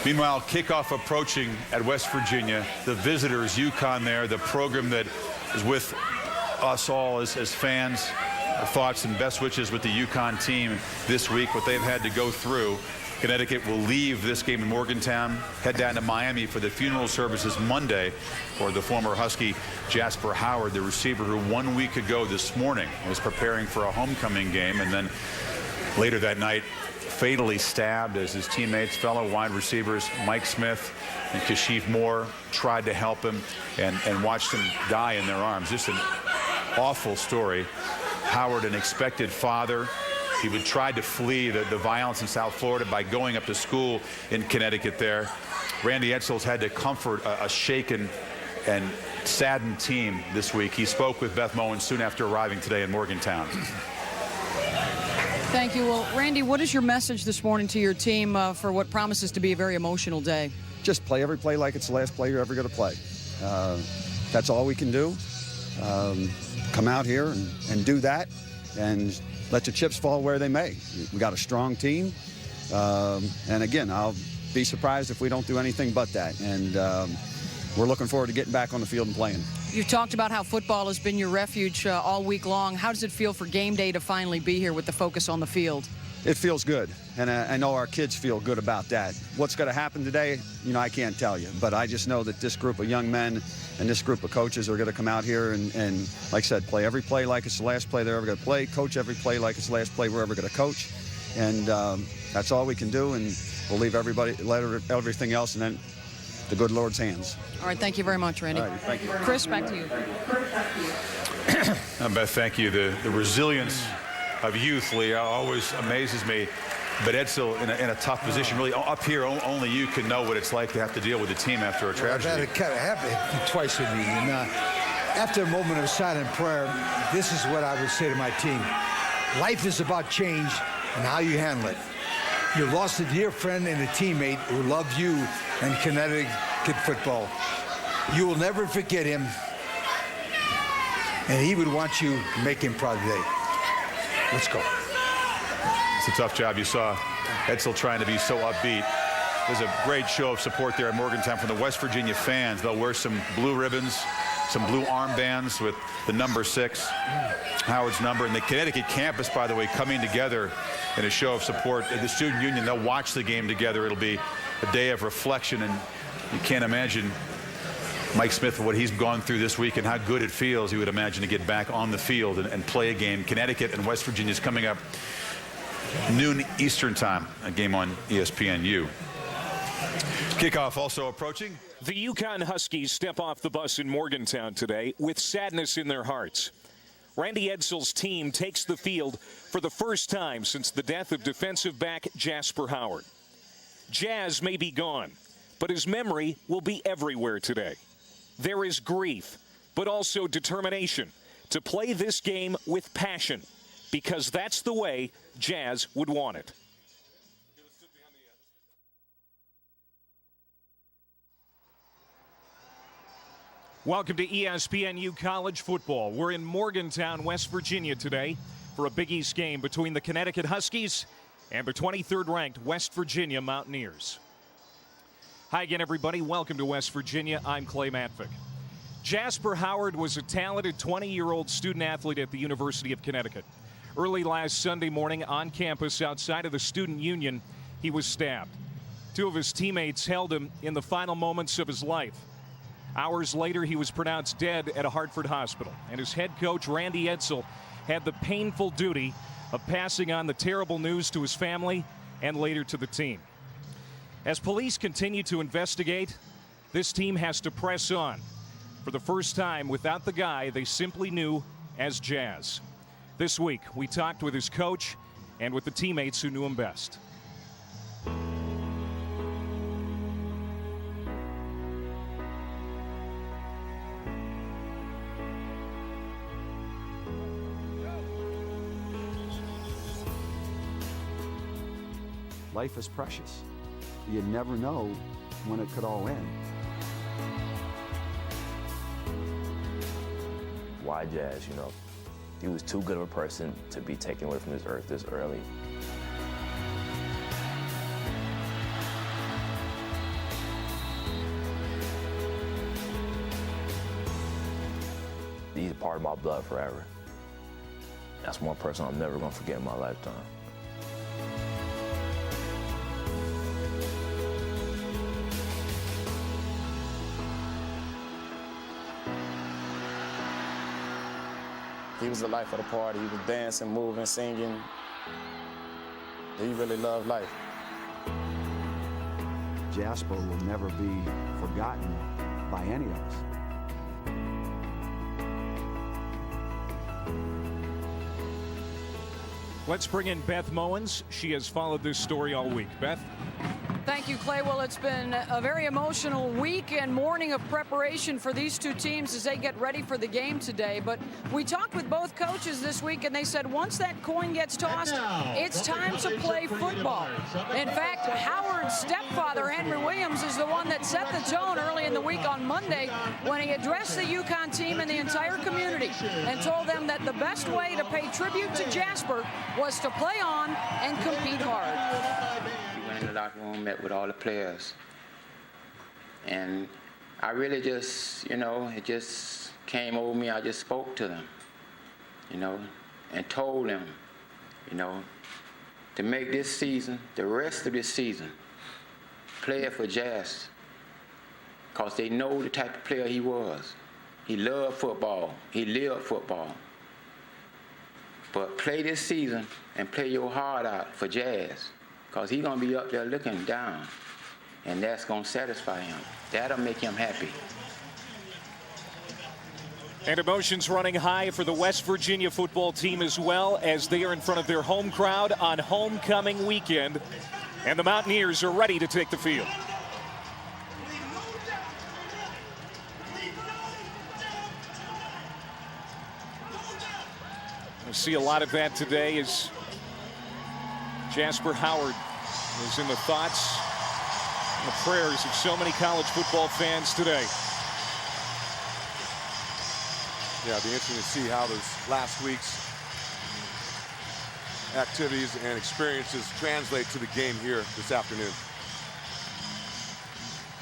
Meanwhile, kickoff approaching at West Virginia. The visitors, UConn there, the program that is with us all as fans. Our thoughts and best wishes with the UConn team this week, what they've had to go through. Connecticut will leave this game in Morgantown, head down to Miami for the funeral services Monday for the former Husky Jasper Howard, the receiver who 1 week ago this morning was preparing for a homecoming game, and then later that night fatally stabbed as his teammates, fellow wide receivers Mike Smith and Kashif Moore tried to help him and watched him die in their arms. Just an awful story. Howard, an expected father. He would try to flee the violence in South Florida by going up to school in Connecticut there. Randy Edsall's had to comfort a shaken and saddened team this week. He spoke with Beth Moen soon after arriving today in Morgantown. Thank you. Well, Randy, what is your message this morning to your team for what promises to be a very emotional day? Just play every play like it's the last play you're ever going to play. That's all we can do. Come out here and do that and let the chips fall where they may. We got a strong team. And again, I'll be surprised if we don't do anything but that. And we're looking forward to getting back on the field and playing. You've talked about how football has been your refuge all week long. How does it feel for game day to finally be here with the focus on the field? It feels good, and I know our kids feel good about that. What's going to happen today, you know, I can't tell you, but I just know that this group of young men and this group of coaches are going to come out here and like I said, play every play like it's the last play they're ever going to play, coach every play like it's the last play we're ever going to coach, and that's all we can do, and we'll leave everything else in the good Lord's hands. All right, thank you very much, Randy. All right, thank you. Chris, back to you. Beth, thank you. The resilience of youth, Lee, always amazes me. But Edsall in a tough position. Really, up here, only you can know what it's like to have to deal with a team after a tragedy. Well, I've had it happen twice with me. And after a moment of silent prayer, this is what I would say to my team. Life is about change and how you handle it. You lost a dear friend and a teammate who loved you and Connecticut football. You will never forget him, and he would want you to make him proud today. Let's go. It's a tough job. You saw Edsall trying to be so upbeat. There's a great show of support there at Morgantown from the West Virginia fans. They'll wear some blue ribbons, some blue armbands with the number 6, Howard's number. And the Connecticut campus, by the way, coming together in a show of support. The student union, they'll watch the game together. It'll be a day of reflection, and you can't imagine Mike Smith, what he's gone through this week and how good it feels, you would imagine, to get back on the field and play a game. Connecticut and West Virginia is coming up noon Eastern time, a game on ESPNU. Kickoff also approaching. The UConn Huskies step off the bus in Morgantown today with sadness in their hearts. Randy Edsall's team takes the field for the first time since the death of defensive back Jasper Howard. Jazz may be gone, but his memory will be everywhere today. There is grief, but also determination to play this game with passion, because that's the way Jazz would want it. Welcome to ESPNU College Football. We're in Morgantown, West Virginia today for a Big East game between the Connecticut Huskies and the 23rd-ranked West Virginia Mountaineers. Hi again, everybody. Welcome to West Virginia. I'm Clay Matvick. Jasper Howard was a talented 20-year-old student-athlete at the University of Connecticut. Early last Sunday morning on campus outside of the student union, he was stabbed. 2 of his teammates held him in the final moments of his life. Hours later, he was pronounced dead at a Hartford hospital, and his head coach, Randy Edsall, had the painful duty of passing on the terrible news to his family and later to the team. As police continue to investigate, this team has to press on. For the first time, without the guy they simply knew as Jazz. This week, we talked with his coach and with the teammates who knew him best. Life is precious. You never know when it could all end. Why Jazz? You know, he was too good of a person to be taken away from this earth this early. he's a part of my blood forever. That's one person I'm never going to forget in my lifetime. He was the life of the party. He was dancing, moving, singing. He really loved life. Jasper will never be forgotten by any of us. Let's bring in Beth Mowens. She has followed this story all week. Beth? Thank you, Clay. Well, it's been a very emotional week and morning of preparation for these two teams as they get ready for the game today. But we talked with both coaches this week, and they said once that coin gets tossed, it's time to play football. In fact, Howard's stepfather, Henry Williams, is the one that set the tone early in the week on Monday when he addressed the UConn team and the entire community and told them that the best way to pay tribute to Jasper was to play on and compete hard. In the locker room, met with all the players, and I really just, it just came over me. I just spoke to them, and told them, to make this season, the rest of this season, play it for Jazz, because they know the type of player he was. He loved football. He lived football. But play this season and play your heart out for Jazz, because he's going to be up there looking down, and that's going to satisfy him. That'll make him happy. And emotions running high for the West Virginia football team as well, as they are in front of their home crowd on homecoming weekend. And the Mountaineers are ready to take the field. We'll see a lot of that today as Jasper Howard is in the thoughts and the prayers of so many college football fans today. Yeah, it'll be interesting to see how those last week's activities and experiences translate to the game here this afternoon.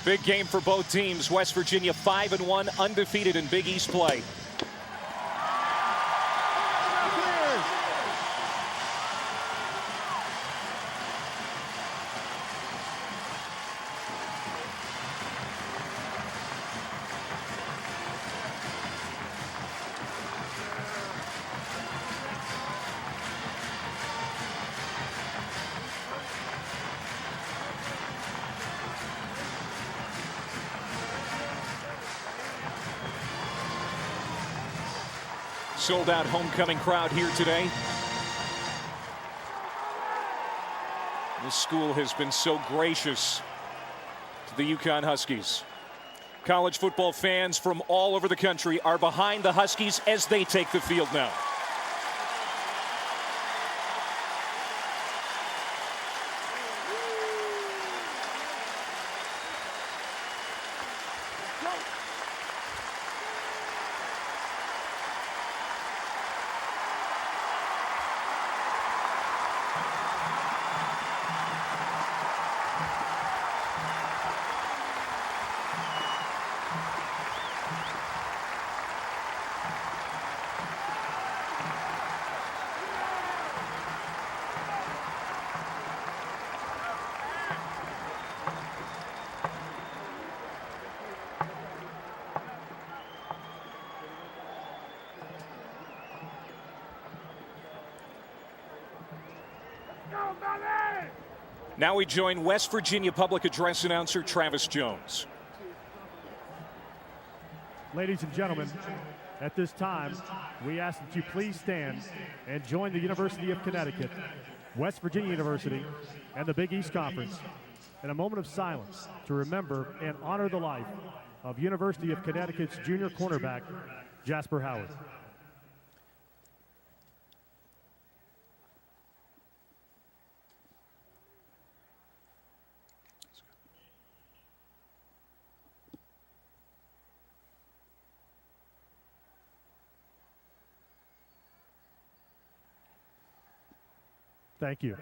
Big game for both teams. West Virginia 5-1, undefeated in Big East play. Sold out homecoming crowd here today. This school has been so gracious to the UConn Huskies. College football fans from all over the country are behind the Huskies as they take the field now. Now we join West Virginia public address announcer Travis Jones. Ladies and gentlemen, at this time, we ask that you please stand and join the University of Connecticut, West Virginia University, and the Big East Conference in a moment of silence to remember and honor the life of University of Connecticut's junior cornerback, Jasper Howard. Thank you.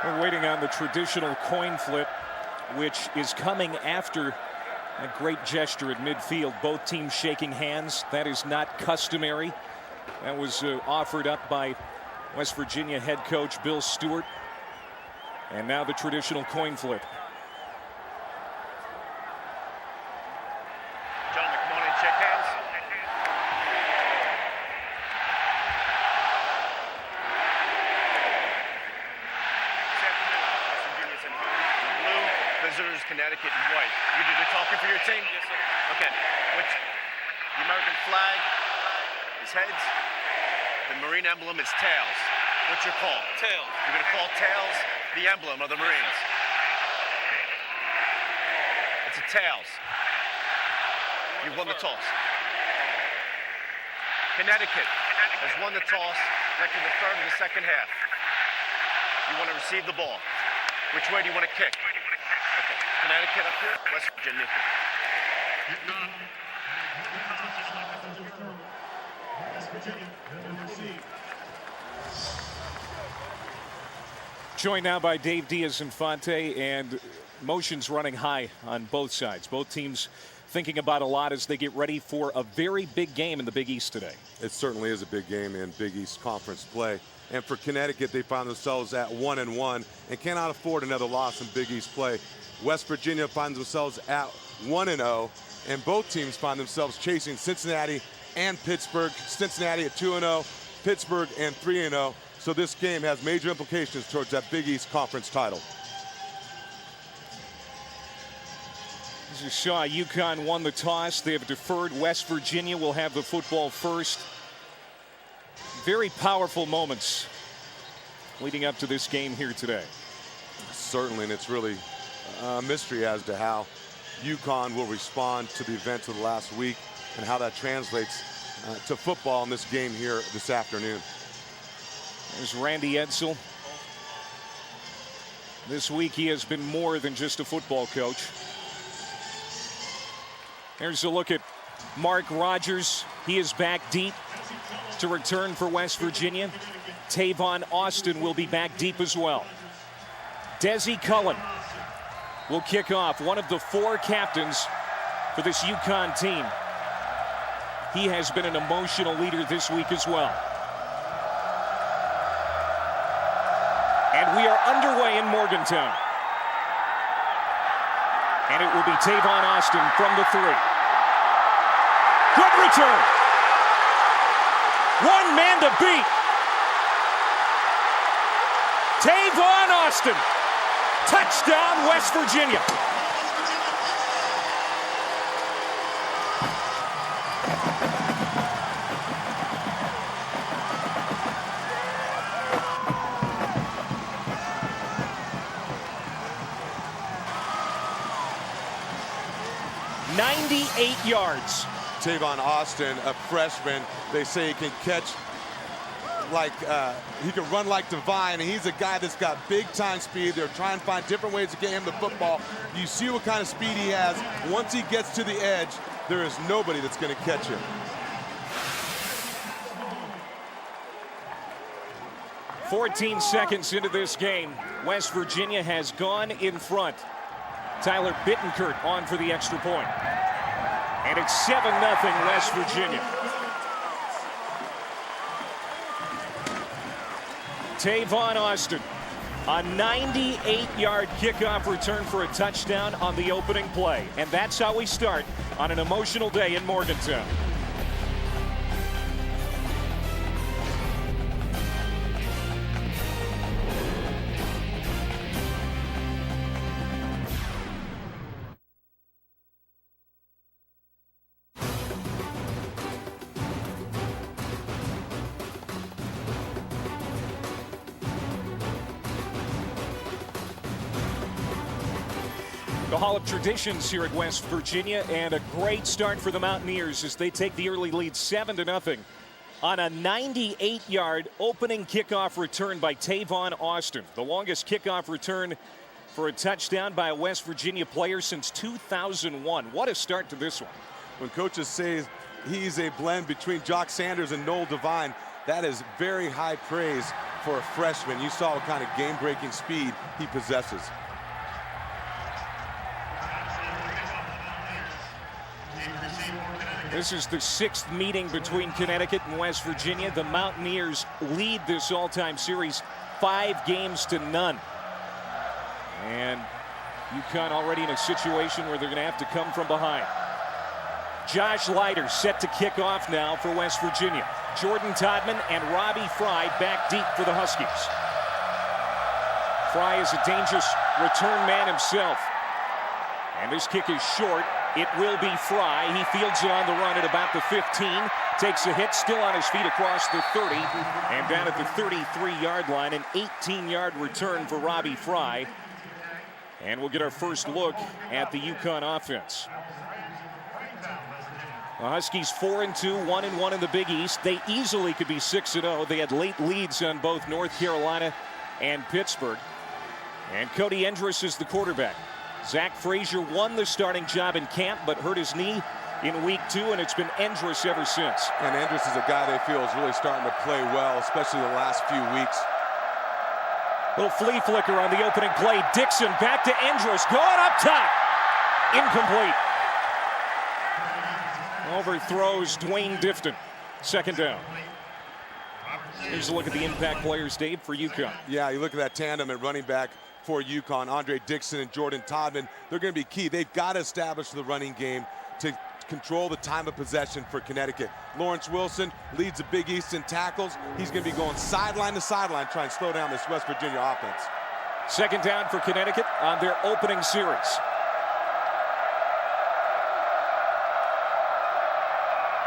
We're waiting on the traditional coin flip, which is coming after a great gesture at midfield. Both teams shaking hands. That is not customary. That was offered up by West Virginia head coach Bill Stewart. And now the traditional coin flip. Gentlemen, come on in, shake hands. This afternoon, West Virginia's in home in blue, visitors Connecticut in white. You did the talking for your team? Yes, sir. Okay. Which the American flag is heads, the Marine emblem is tails. What's your call? Tails. You're going to call tails the emblem of the Marines. It's a tails. You won the toss. Connecticut has won the toss. Like in the third of the second half. You want to receive the ball. Which way do you want to kick? Okay. Connecticut up here, West Virginia. Joined now by Dave Diaz-Infante, and motions running high on both sides. Both teams thinking about a lot as they get ready for a very big game in the Big East today. It certainly is a big game in Big East Conference play. And for Connecticut, they found themselves at 1-1 and cannot afford another loss in Big East play. West Virginia finds themselves at 1-0, and both teams find themselves chasing Cincinnati and Pittsburgh. Cincinnati at 2-0, Pittsburgh and 3-0. So this game has major implications towards that Big East Conference title. As you saw, UConn won the toss. They have deferred. West Virginia will have the football first. Very powerful moments leading up to this game here today. Certainly, and it's really a mystery as to how UConn will respond to the events of the last week and how that translates to football in this game here this afternoon. There's Randy Edsall. This week he has been more than just a football coach. There's a look at Mark Rogers. He is back deep to return for West Virginia. Tavon Austin will be back deep as well. Desi Cullen will kick off, one of the 4 captains for this UConn team. He has been an emotional leader this week as well. And we are underway in Morgantown. And it will be Tavon Austin from the 3. Good return. One man to beat. Tavon Austin. Touchdown, West Virginia. Yards. Tavon Austin, a freshman, they say he can catch like he can run like Divine, and he's a guy that's got big time speed. They're trying to find different ways to get him the football. You see what kind of speed he has. Once he gets to the edge, there is nobody that's going to catch him. "14 seconds into this game, West Virginia has gone in front. Tyler Bittenkurt on for the extra point. And it's 7-0 West Virginia. Tavon Austin, a 98-yard kickoff return for a touchdown on the opening play. And that's how we start on an emotional day in Morgantown. The Hall of Traditions here at West Virginia, and a great start for the Mountaineers as they take the early lead 7-0 on a 98-yard opening kickoff return by Tavon Austin. The longest kickoff return for a touchdown by a West Virginia player since 2001. What a start to this one. When coaches say he's a blend between Jock Sanders and Noel Devine, That is very high praise for a freshman. You saw what kind of game-breaking speed he possesses. This is the 6th meeting between Connecticut and West Virginia. The Mountaineers lead this all-time series 5-0. And UConn already in a situation where they're going to have to come from behind. Josh Leiter set to kick off now for West Virginia. Jordan Todman and Robbie Fry back deep for the Huskies. Fry is a dangerous return man himself. And this kick is short. It will be Fry. He fields it on the run at about the 15. Takes a hit, still on his feet across the 30. And down at the 33-yard line, an 18-yard return for Robbie Fry. And we'll get our first look at the UConn offense. The Huskies 4-2, 1-1 in the Big East. They easily could be 6-0. They had late leads on both North Carolina and Pittsburgh. And Cody Endress is the quarterback. Zach Frazier won the starting job in camp, but hurt his knee in week 2, and it's been Endress ever since. And Endress is a guy they feel is really starting to play well, especially the last few weeks. Little flea flicker on the opening play. Dixon back to Endress, going up top. Incomplete. Overthrows Dwayne Difton. 2nd down. Here's a look at the impact players, Dave, for UConn. Yeah, you look at that tandem at running back for UConn, Andre Dixon and Jordan Todman. They're going to be key. They've got to establish the running game to control the time of possession for Connecticut. Lawrence Wilson leads the Big East in tackles. He's going to be going sideline to sideline, trying to slow down this West Virginia offense. 2nd down for Connecticut on their opening series.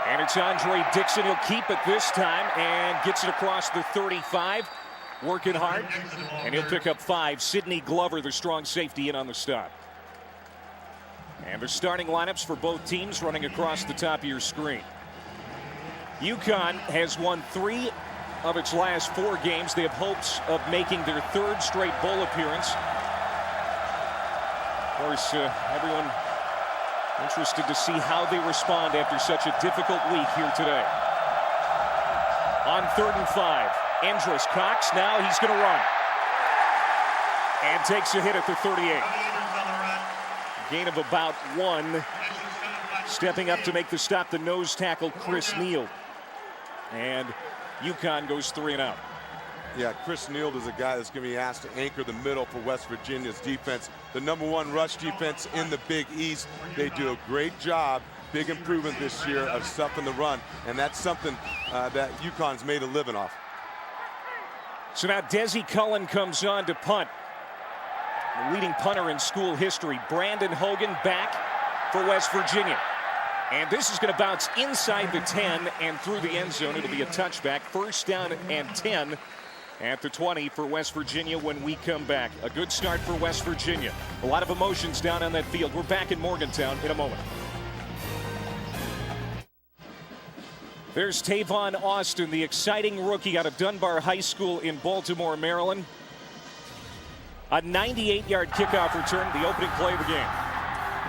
And it's Andre Dixon. He'll keep it this time and gets it across the 35. Working hard, and he'll pick up 5. Sidney Glover, the strong safety, in on the stop. And the starting lineups for both teams running across the top of your screen. UConn has won 3 of its last 4 games. They have hopes of making their 3rd straight bowl appearance. Of course, everyone interested to see how they respond after such a difficult week here today. On 3rd and 5. Endress cocks, now he's going to run. And takes a hit at the 38. Gain of about 1. Stepping up to make the stop, the nose tackle, Chris Neal. And UConn goes 3 and out. Yeah, Chris Neal is a guy that's going to be asked to anchor the middle for West Virginia's defense. The #1 rush defense in the Big East. They do a great job. Big improvement this year of stuffing the run. And that's something that UConn's made a living off. So now Desi Cullen comes on to punt. The leading punter in school history. Brandon Hogan back for West Virginia. And this is going to bounce inside the 10 and through the end zone. It'll be a touchback. 1st down and 10 at the 20 for West Virginia when we come back. A good start for West Virginia. A lot of emotions down on that field. We're back in Morgantown in a moment. There's Tavon Austin, the exciting rookie out of Dunbar High School in Baltimore, Maryland. A 98-yard kickoff return, the opening play of the game.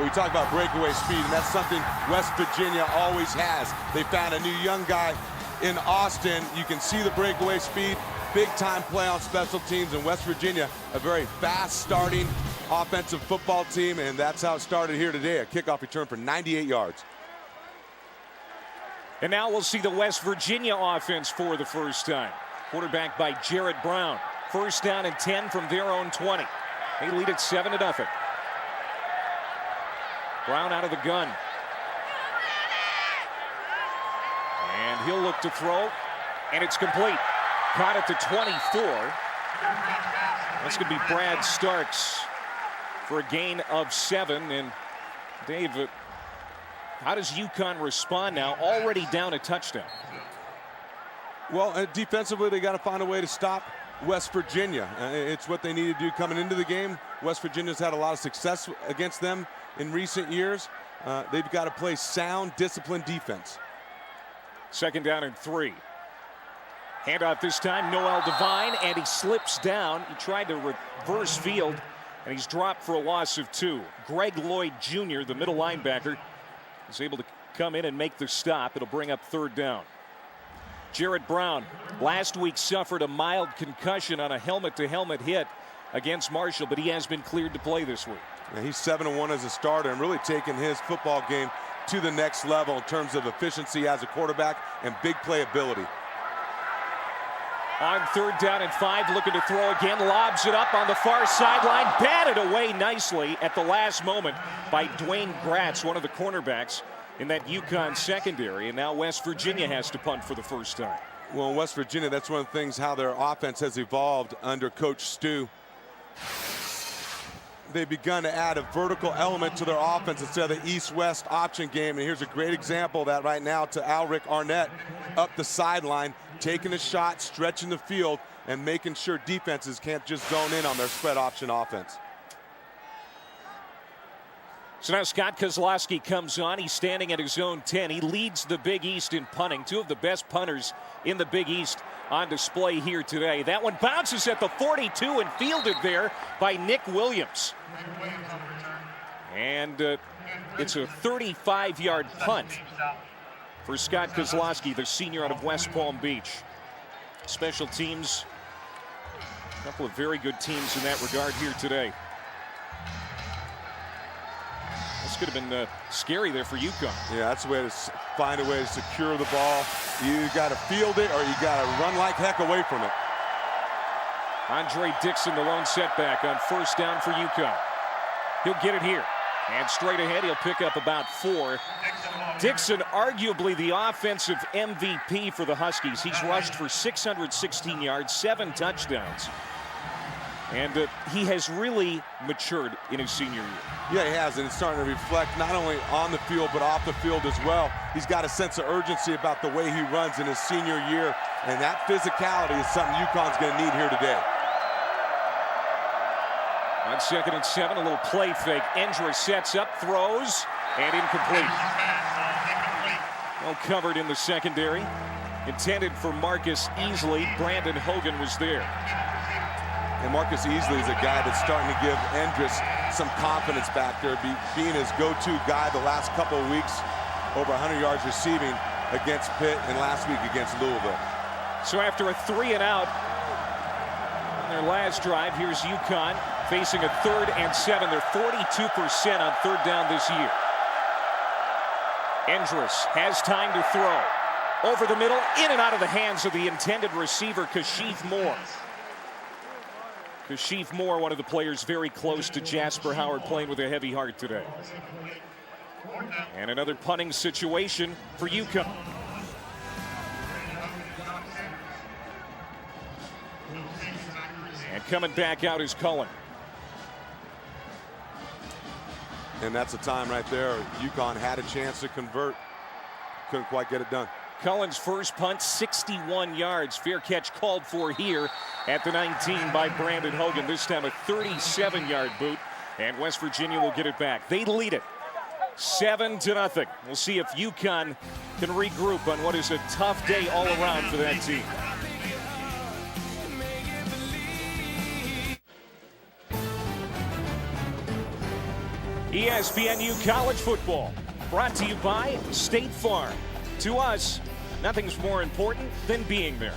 We talk about breakaway speed, and that's something West Virginia always has. They found a new young guy in Austin. You can see the breakaway speed, big-time play on special teams, and West Virginia, a very fast-starting offensive football team, and that's how it started here today, a kickoff return for 98 yards. And now we'll see the West Virginia offense for the first time. Quarterback by Jarrett Brown. 1st down and 10 from their own 20. They lead it 7-0. Brown out of the gun. And he'll look to throw, and it's complete. Caught at the 24. That's going to be Brad Starks for a gain of 7. And Dave, how does UConn respond now, already down a touchdown? Well, defensively, they got to find a way to stop West Virginia. It's what they need to do coming into the game. West Virginia's had a lot of success against them in recent years. They've got to play sound, disciplined defense. 2nd down and 3. Handoff this time, Noel Devine, and he slips down. He tried to reverse field, and he's dropped for a loss of 2. Greg Lloyd Jr., the middle linebacker, is able to come in and make the stop. It'll bring up 3rd down. Jarrett Brown last week suffered a mild concussion on a helmet-to-helmet hit against Marshall, but he has been cleared to play this week. Yeah, he's 7-1 as a starter and really taking his football game to the next level in terms of efficiency as a quarterback and big playability. On 3rd down and 5, looking to throw again, lobs it up on the far sideline, batted away nicely at the last moment by Dwayne Gratz, one of the cornerbacks in that UConn secondary, and now West Virginia has to punt for the first time. Well, in West Virginia, that's one of the things how their offense has evolved under Coach Stu. They've begun to add a vertical element to their offense instead of the east-west option game. And here's a great example of that right now to Alric Arnett up the sideline, taking a shot, stretching the field, and making sure defenses can't just zone in on their spread option offense. So now Scott Kozlowski comes on. He's standing at his own 10. He leads the Big East in punting. Two of the best punters in the Big East on display here today. That one bounces at the 42 and fielded there by Nick Williams. And it's a 35-yard punt for Scott Kozlowski, the senior out of West Palm Beach. Special teams, a couple of very good teams in that regard here today. This could have been scary there for UConn. Yeah, that's the way to find a way to secure the ball. You got to field it or you got to run like heck away from it. Andre Dixon, the lone setback on 1st down for UConn. He'll get it here. And straight ahead, he'll pick up about 4. Dixon, arguably the offensive MVP for the Huskies. He's rushed for 616 yards, 7 touchdowns. And he has really matured in his senior year. Yeah, he has, and it's starting to reflect not only on the field but off the field as well. He's got a sense of urgency about the way he runs in his senior year, and that physicality is something UConn's going to need here today. On 2nd and 7, a little play fake. Endra sets up, throws, and incomplete. Well covered in the secondary. Intended for Marcus Easley. Brandon Hogan was there. And Marcus Easley is a guy that's starting to give Endris some confidence back there, being his go-to guy the last couple of weeks, over 100 yards receiving against Pitt and last week against Louisville. So after a 3-and-out on their last drive, here's UConn facing a 3rd and 7. They're 42% on 3rd down this year. Endris has time to throw. Over the middle, in and out of the hands of the intended receiver, Kashif Moore. Kashif Moore, one of the players very close to Jasper Howard, playing with a heavy heart today. And another punting situation for UConn. And coming back out is Cullen. And that's a time right there. UConn had a chance to convert. Couldn't quite get it done. Cullen's first punt, 61 yards. Fair catch called for here at the 19 by Brandon Hogan. This time a 37-yard boot, and West Virginia will get it back. They lead it 7-0. We'll see if UConn can regroup on what is a tough day all around for that team. ESPNU College Football, brought to you by State Farm. To us, nothing's more important than being there.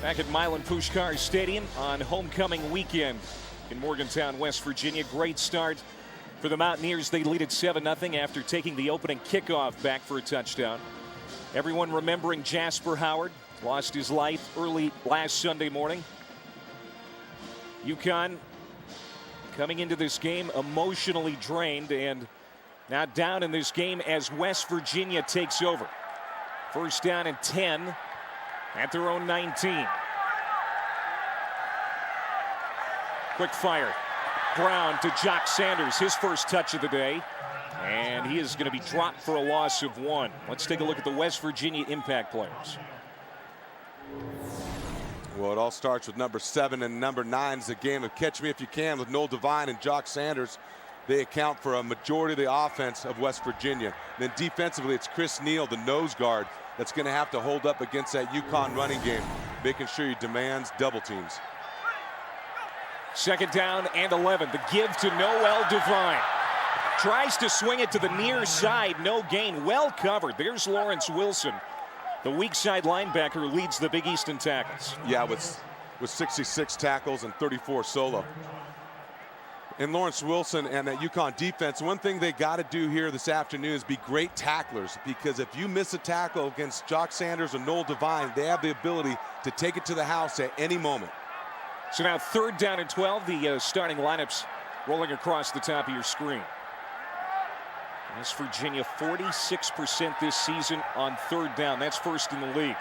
Back at Milan Puskar Stadium on homecoming weekend in Morgantown, West Virginia. Great start for the Mountaineers. They lead at 7-0 after taking the opening kickoff back for a touchdown. Everyone remembering Jasper Howard, lost his life early last Sunday morning. UConn coming into this game emotionally drained and now down in this game as West Virginia takes over. 1st down and 10 at their own 19. Quick fire. Brown to Jock Sanders, his first touch of the day. And he is going to be dropped for a loss of 1. Let's take a look at the West Virginia impact players. Well, it all starts with number 7 and number 9. It's a game of catch me if you can with Noel Devine and Jock Sanders. They account for a majority of the offense of West Virginia. Then defensively, it's Chris Neal, the nose guard, that's going to have to hold up against that UConn running game, making sure he demands double teams. 2nd down and 11. The give to Noel Devine. tries to swing it to the near side. No gain. Well covered. There's Lawrence Wilson. The weak side linebacker leads the Big East in tackles. Yeah, with 66 tackles and 34 solo. And Lawrence Wilson and that UConn defense, one thing they got to do here this afternoon is be great tacklers, because if you miss a tackle against Jock Sanders or Noel Devine, they have the ability to take it to the house at any moment. So now 3rd down and 12. The starting lineups rolling across the top of your screen. West Virginia 46% this season on 3rd down. That's first in the league.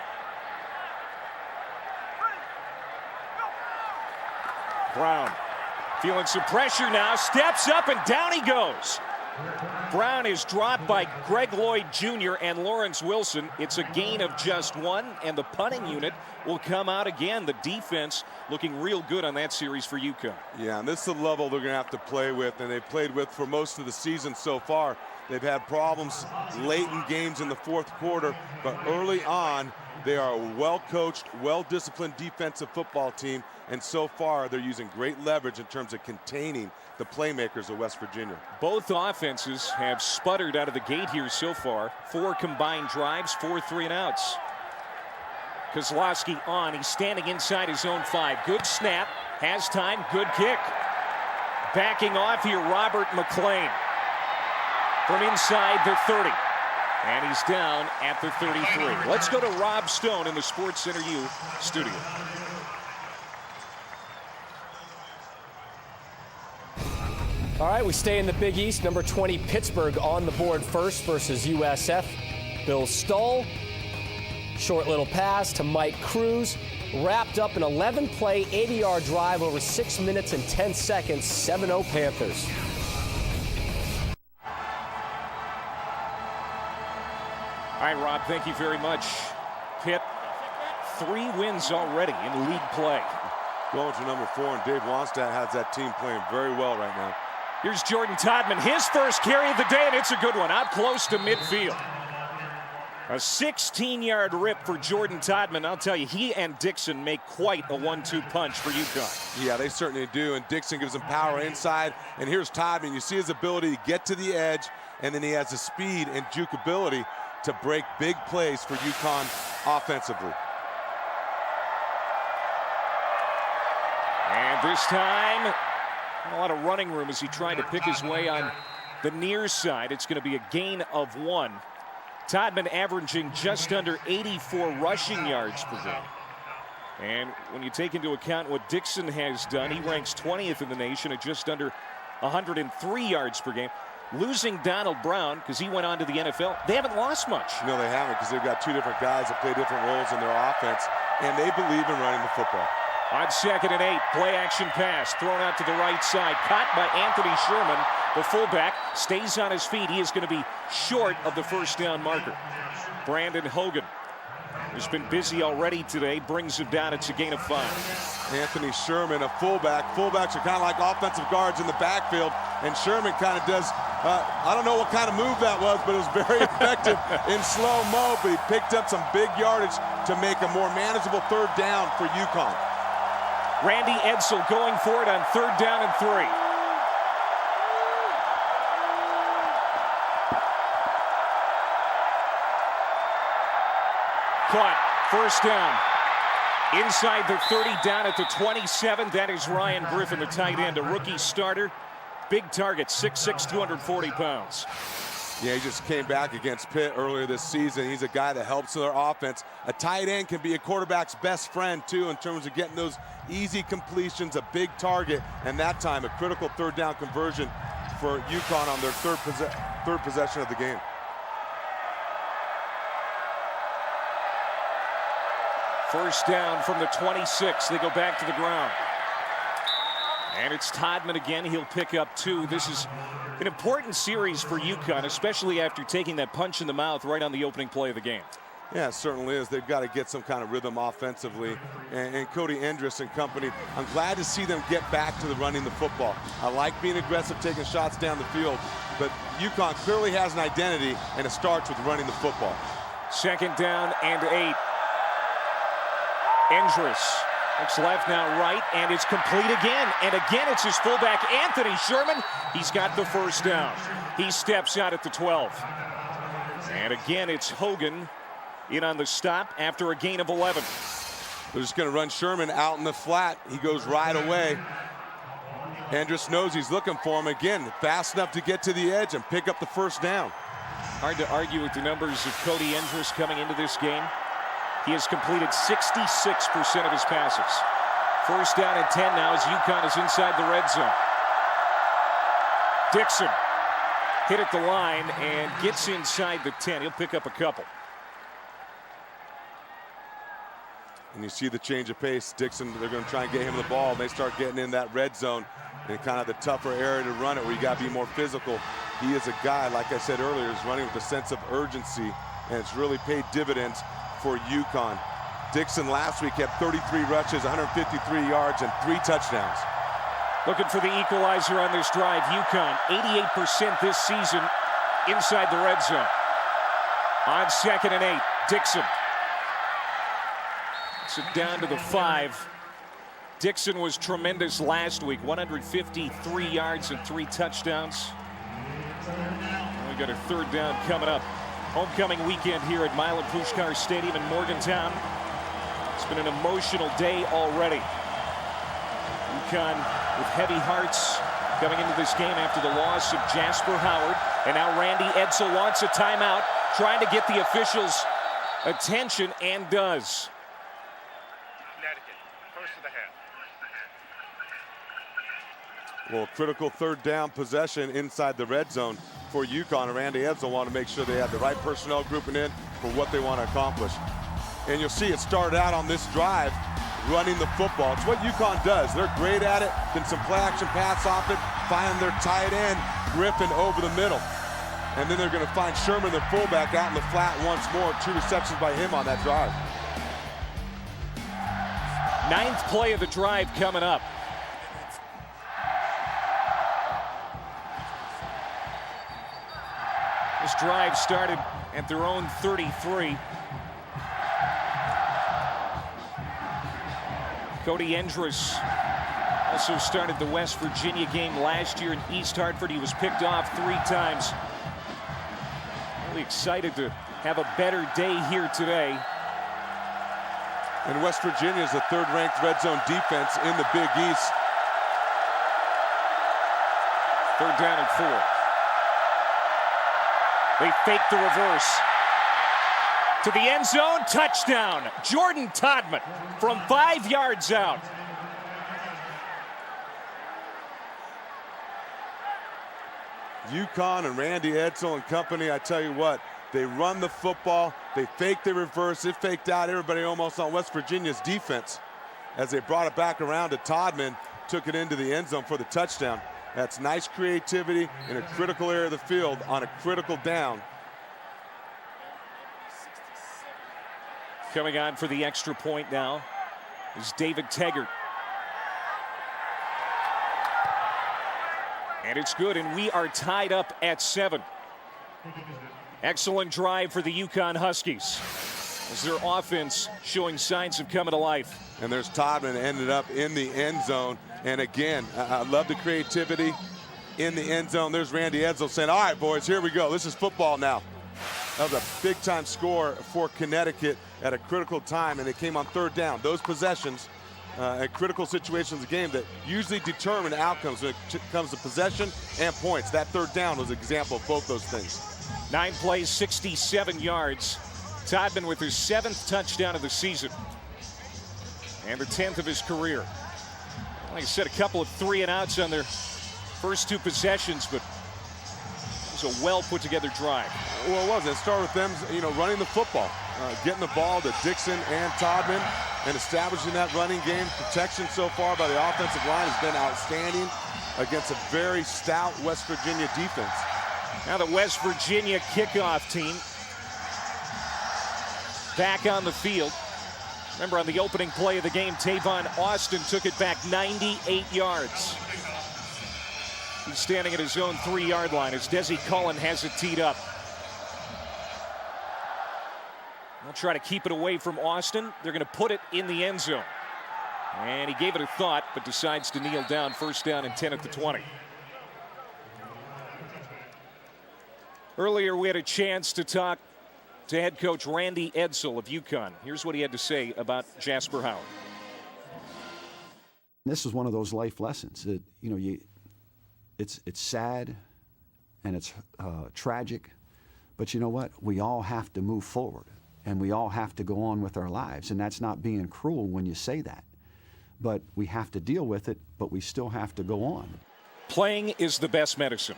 Brown feeling some pressure now, steps up and down he goes. Brown is dropped by Greg Lloyd Jr. and Lawrence Wilson. It's a gain of just 1, and the punting unit will come out again. The defense looking real good on that series for UConn. Yeah, and this is the level they're going to have to play with, and they've played with for most of the season so far. They've had problems late in games in the 4th quarter, but early on, they are a well-coached, well-disciplined defensive football team, and so far they're using great leverage in terms of containing the playmakers of West Virginia. Both offenses have sputtered out of the gate here so far. 4 combined drives, 4 3-and-outs. Kozlowski on. He's standing inside his own 5. Good snap. Has time. Good kick. Backing off here, Robert McLean. From inside the 30. And he's down at the 33. Let's go to Rob Stone in the Sports Center U studio. All right, we stay in the Big East. Number 20, Pittsburgh on the board first versus USF. Bill Stoll. Short little pass to Mike Cruz. Wrapped up an 11-play, 80-yard drive over 6 minutes and 10 seconds. 7-0 Panthers. All right, Rob, thank you very much. Pitt, 3 wins already in league play. Going to number 4, and Dave Wannstedt has that team playing very well right now. Here's Jordan Todman, his first carry of the day, and it's a good one, out close to midfield. A 16-yard rip for Jordan Todman. I'll tell you, he and Dixon make quite a 1-2 punch for UConn. Yeah, they certainly do, and Dixon gives him power inside. And here's Todman. You see his ability to get to the edge, and then he has the speed and juke ability to break big plays for UConn offensively. And this time, a lot of running room as he tried to pick his way on the near side. It's going to be a gain of 1. Todman averaging just under 84 rushing yards per game. And when you take into account what Dixon has done, he ranks 20th in the nation at just under 103 yards per game. Losing Donald Brown, because he went on to the NFL, they haven't lost much. No, they haven't, because they've got 2 different guys that play different roles in their offense, and they believe in running the football. On 2nd and 8, play action pass thrown out to the right side, caught by Anthony Sherman. The fullback stays on his feet. He is going to be short of the first down marker. Brandon Hogan has been busy already today, brings him down. It's a gain of 5. Anthony Sherman, a fullback. Fullbacks are kind of like offensive guards in the backfield, and Sherman kind of does, I don't know what kind of move that was, but it was very effective in slow-mo, but he picked up some big yardage to make a more manageable 3rd down for UConn. Randy Edsall going for it on 3rd down and 3. Caught. First down. Inside the 30, down at the 27. That is Ryan Griffin, the tight end, a rookie starter. Big target, 6'6", 240 pounds. Yeah, he just came back against Pitt earlier this season. He's a guy that helps their offense. A tight end can be a quarterback's best friend, too, in terms of getting those easy completions, a big target, and that time a critical 3rd down conversion for UConn on their third possession of the game. First down from the 26. They go back to the ground. And it's Todman again. He'll pick up 2. This is an important series for UConn, especially after taking that punch in the mouth right on the opening play of the game. Yeah, it certainly is. They've got to get some kind of rhythm offensively. And Cody Endress and company, I'm glad to see them get back to the running the football. I like being aggressive, taking shots down the field, but UConn clearly has an identity, and it starts with running the football. 2nd down and 8. Endress Looks left, now right, and it's complete again. And again, it's his fullback, Anthony Sherman. He's got the first down. He steps out at the 12. And again, it's Hogan in on the stop after a gain of 11. They're just going to run Sherman out in the flat. He goes right away. Andrus knows he's looking for him again. Fast enough to get to the edge and pick up the first down. Hard to argue with the numbers of Cody Andrus coming into this game. He has completed 66% of his passes. First down and 10 now as UConn is inside the red zone. Dixon hit at the line and gets inside the 10. He'll pick up a couple. And you see the change of pace. Dixon, they're going to try and get him the ball. And they start getting in that red zone and kind of the tougher area to run it where you got to be more physical. He is a guy, like I said earlier, is running with a sense of urgency, and it's really paid dividends for UConn. Dixon last week had 33 rushes, 153 yards, and 3 touchdowns. Looking for the equalizer on this drive. UConn, 88% this season inside the red zone. On 2nd and 8, Dixon. So down to the 5. Dixon was tremendous last week, 153 yards and 3 touchdowns. We got a third down coming up. Homecoming weekend here at Milan Puskar Stadium in Morgantown. It's been an emotional day already. UConn with heavy hearts coming into this game after the loss of Jasper Howard. And now Randy Edsall wants a timeout, trying to get the officials' attention, and does. Connecticut, first of the half. Well, critical third down possession inside the red zone for UConn. And Randy Edsall want to make sure they have the right personnel grouping in for what they want to accomplish. And you'll see it started out on this drive running the football. It's what UConn does. They're great at it. Then some play action pass off it, find their tight end Griffin over the middle. And then they're going to find Sherman, the fullback, out in the flat once more. 2 receptions by him on that drive. 9th play of the drive coming up. This drive started at their own 33. Cody Andrus also started the West Virginia game last year in East Hartford. He was picked off 3 times. Really excited to have a better day here today. And West Virginia is the 3rd-ranked red zone defense in the Big East. 3rd down and 4. They fake the reverse. To the end zone, touchdown. Jordan Todman from 5 yards out. UConn and Randy Edsall and company, I tell you what, they run the football, they fake the reverse, it faked out everybody almost on West Virginia's defense as they brought it back around to Todman, took it into the end zone for the touchdown. That's nice creativity in a critical area of the field on a critical down. Coming on for the extra point now is David Taggart. And it's good, and we are tied up at 7. Excellent drive for the UConn Huskies as their offense showing signs of coming to life. And there's Todman, ended up in the end zone. And again, I love the creativity in the end zone. There's Randy Edsall saying, all right, boys, here we go. This is football now. That was a big-time score for Connecticut at a critical time, and it came on 3rd down. Those possessions at critical situations of the game that usually determine outcomes when it comes to possession and points. That 3rd down was an example of both those things. 9 plays, 67 yards. Todman with his 7th touchdown of the season and the 10th of his career. Like I said, a couple of 3-and-outs on their first 2 possessions, but it was a well put together drive. Well, it was. It started with them, running the football, getting the ball to Dixon and Todman, and establishing that running game. Protection so far by the offensive line has been outstanding against a very stout West Virginia defense. Now the West Virginia kickoff team back on the field. Remember, on the opening play of the game, Tavon Austin took it back 98 yards. He's standing at his own 3-yard line as Desi Cullen has it teed up. They'll try to keep it away from Austin. They're going to put it in the end zone. And he gave it a thought, but decides to kneel down. First down and 10 at the 20. Earlier, we had a chance to talk to head coach Randy Edsall of UConn. Here's what he had to say about Jasper Howard. This is one of those life lessons that, you know, it's sad and it's tragic, but you know what? We all have to move forward and we all have to go on with our lives, and that's not being cruel when you say that. But we have to deal with it, but we still have to go on. Playing is the best medicine.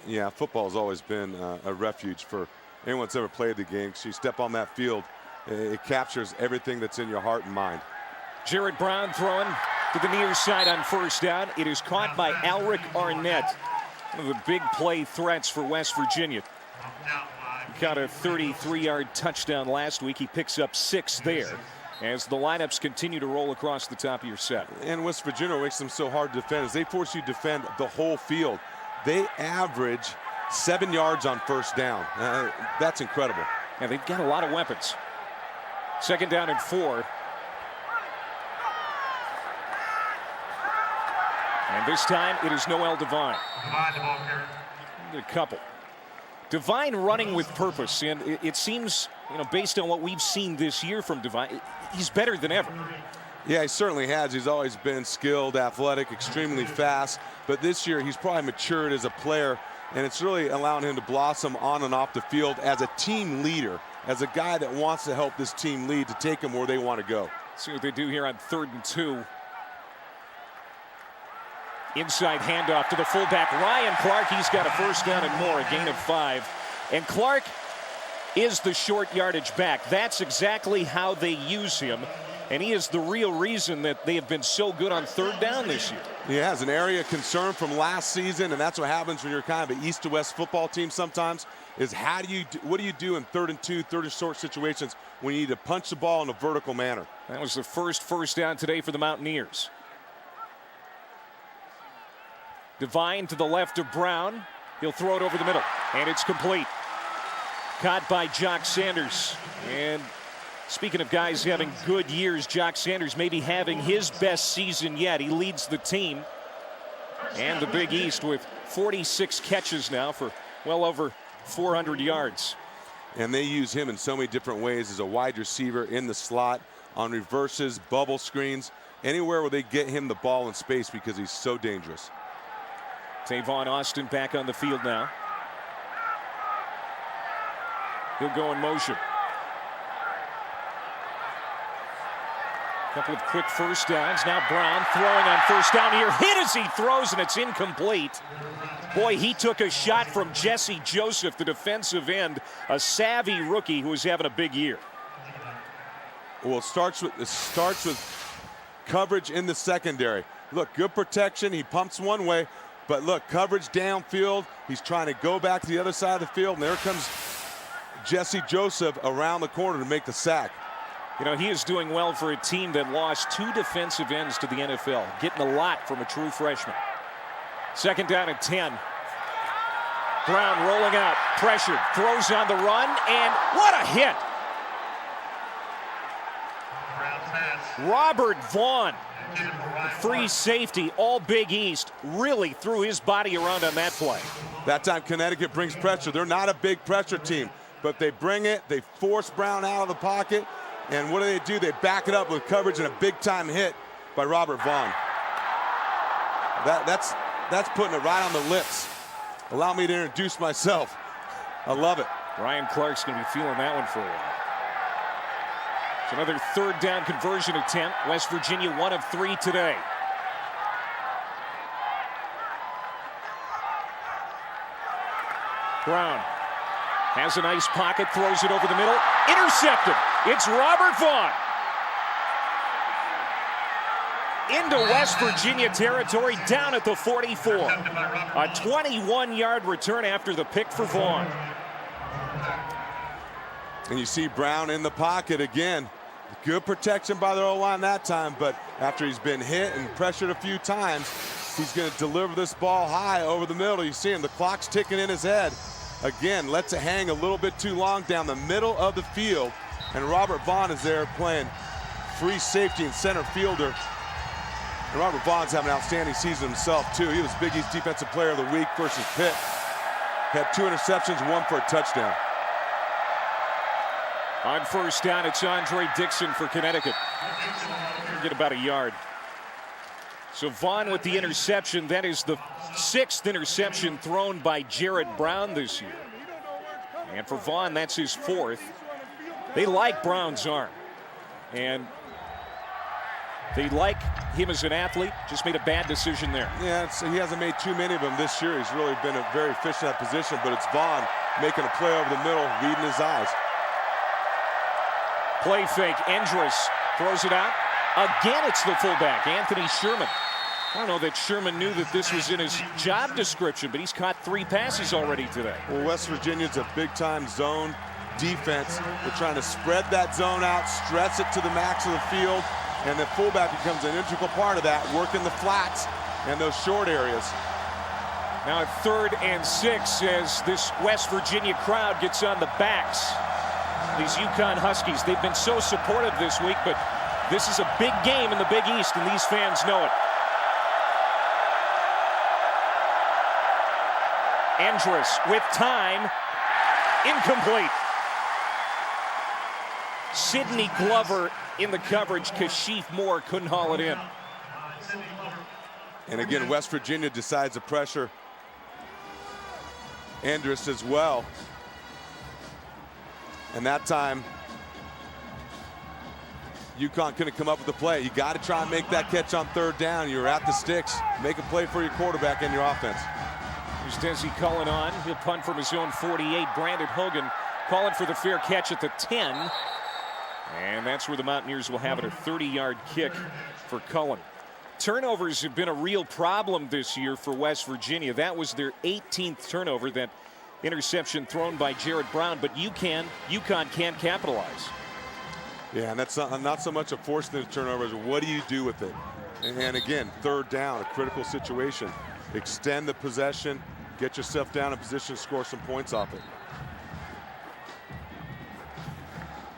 Yeah, football's always been a refuge for anyone that's ever played the game. So you step on that field, it captures everything that's in your heart and mind. Jared Brown throwing to the near side on first down. It is caught by Alric Arnett, one of the big play threats for West Virginia. He caught a 33-yard touchdown last week. He picks up 6 there as the lineups continue to roll across the top of your set. And West Virginia makes them so hard to defend is they force you to defend the whole field. They average 7 yards on first down. That's incredible. Yeah, they've got a lot of weapons. Second down and 4. And this time it is Noel Devine. A couple. Devine running with purpose, and it seems, you know, based on what we've seen this year from Devine, he's better than ever. Yeah, he certainly has. He's always been skilled, athletic, extremely fast. But this year, he's probably matured as a player, and it's really allowing him to blossom on and off the field as a team leader, as a guy that wants to help this team lead to take them where they want to go. See what they do here on 3rd and 2. Inside handoff to the fullback, Ryan Clark. He's got a first down and more, a gain of 5. And Clark is the short yardage back. That's exactly how they use him. And he is the real reason that they have been so good on 3rd down this year. He has an area of concern from last season, and that's what happens when you're kind of an east to west football team sometimes, is what do you do in 3rd and 2, 3rd and short situations when you need to punch the ball in a vertical manner? That was the first down today for the Mountaineers. Devine to the left of Brown. He'll throw it over the middle, and it's complete. Caught by Jock Sanders. And speaking of guys having good years, Jock Sanders maybe having his best season yet. He leads the team and the Big East with 46 catches now for well over 400 yards. And they use him in so many different ways as a wide receiver in the slot, on reverses, bubble screens, anywhere where they get him the ball in space because he's so dangerous. Tavon Austin back on the field now. He'll go in motion. A couple of quick first downs. Now Brown throwing on first down here. Hit as he throws, and it's incomplete. Boy, he took a shot from Jesse Joseph, the defensive end, a savvy rookie who is having a big year. Well, it starts with coverage in the secondary. Look, good protection. He pumps one way. But look, coverage downfield. He's trying to go back to the other side of the field, and there comes Jesse Joseph around the corner to make the sack. You know, he is doing well for a team that lost 2 defensive ends to the NFL, getting a lot from a true freshman. Second down and 10. Brown rolling out, pressured, throws on the run, and what a hit! Robert Vaughn, free safety, all Big East, really threw his body around on that play. That time Connecticut brings pressure. They're not a big pressure team, but they bring it, they force Brown out of the pocket, and what do? They back it up with coverage and a big-time hit by Robert Vaughn. That's putting it right on the lips. Allow me to introduce myself. I love it. Ryan Clark's going to be feeling that one for a while. It's another 3rd down conversion attempt. West Virginia 1 of 3 today. Brown has a nice pocket, throws it over the middle. Intercepted. It's Robert Vaughn. Into West Virginia territory, down at the 44. A 21-yard return after the pick for Vaughn. And you see Brown in the pocket again. Good protection by the O-line that time, but after he's been hit and pressured a few times, he's going to deliver this ball high over the middle. You see him, the clock's ticking in his head. Again, lets it hang a little bit too long down the middle of the field, and Robert Vaughn is there playing free safety and center fielder And Robert Vaughn's having an outstanding season himself, too. He was Big East Defensive Player of the Week versus Pitt. Had 2 interceptions, 1 for a touchdown. On first down, it's Andre Dixon for Connecticut. Get about a yard. So Vaughn with the interception. That is the 6th interception thrown by Jared Brown this year. And for Vaughn, that's his 4th. They like Brown's arm. And they like him as an athlete. Just made a bad decision there. Yeah, he hasn't made too many of them this year. He's really been very efficient at that position. But it's Vaughn making a play over the middle, reading his eyes. Play fake. Endress throws it out. Again, it's the fullback, Anthony Sherman. I don't know that Sherman knew that this was in his job description, but he's caught 3 passes already today. Well, West Virginia's a big-time zone defense. They're trying to spread that zone out, stretch it to the max of the field, and the fullback becomes an integral part of that, working the flats and those short areas. Now 3rd and 6 as this West Virginia crowd gets on the backs. These UConn Huskies, they've been so supportive this week, but this is a big game in the Big East, and these fans know it. Endress with time, incomplete. Sidney Glover in the coverage. Kashif Moore couldn't haul it in. And again, West Virginia decides to pressure Endress as well. And that time, UConn couldn't come up with the play. You got to try and make that catch on 3rd down. You're at the sticks. Make a play for your quarterback and your offense. Here's Desi Cullen on. He'll punt from his own 48. Brandon Hogan calling for the fair catch at the 10. And that's where the Mountaineers will have it, a 30-yard kick for Cullen. Turnovers have been a real problem this year for West Virginia. That was their 18th turnover, that interception thrown by Jared Brown, but UConn can't capitalize. Yeah, and that's not so much a forcing the turnovers. What do you do with it? And again, 3rd down, a critical situation. Extend the possession, get yourself down in position to score some points off it.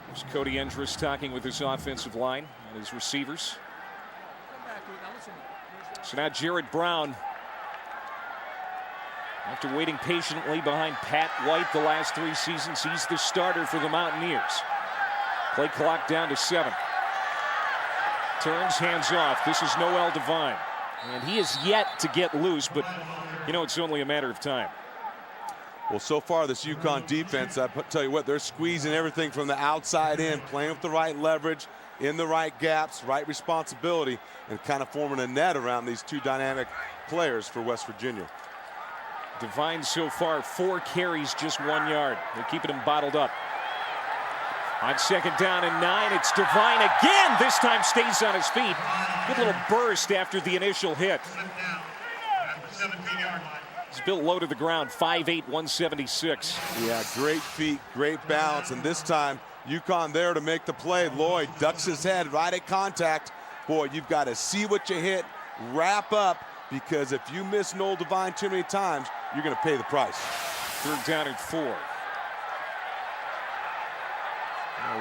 There's Cody Endress talking with his offensive line and his receivers. So now Jared Brown, after waiting patiently behind Pat White the last 3 seasons, he's the starter for the Mountaineers. Play clock down to 7. Turns, hands off. This is Noel Devine. And he is yet to get loose, but you know it's only a matter of time. Well, so far this UConn defense, I tell you what, they're squeezing everything from the outside in, playing with the right leverage, in the right gaps, right responsibility, and kind of forming a net around these 2 dynamic players for West Virginia. Devine so far 4 carries, just 1 yard. They're keeping him bottled up. On 2nd down and 9, it's Devine again. This time stays on his feet. Good little burst after the initial hit. He's built low to the ground, 5'8", 176. Yeah, great feet, great balance, and this time UConn there to make the play. Lloyd ducks his head right at contact. Boy, you've got to see what you hit, wrap up, because if you miss Noel Devine too many times, you're going to pay the price. 3rd down and 4.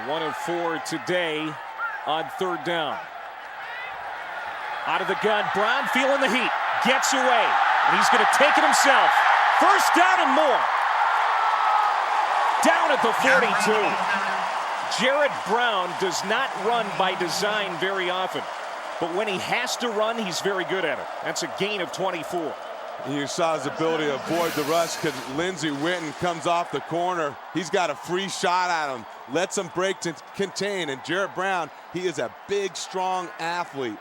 1 of 4 today on 3rd down. Out of the gun, Brown feeling the heat, gets away, and he's going to take it himself. 1st down and more. Down at the 42. Jared Brown does not run by design very often, but when he has to run, he's very good at it. That's a gain of 24. You saw his ability to avoid the rush because Lindsey Witten comes off the corner. He's got a free shot at him, lets him break to contain. And Jared Brown, he is a big, strong athlete.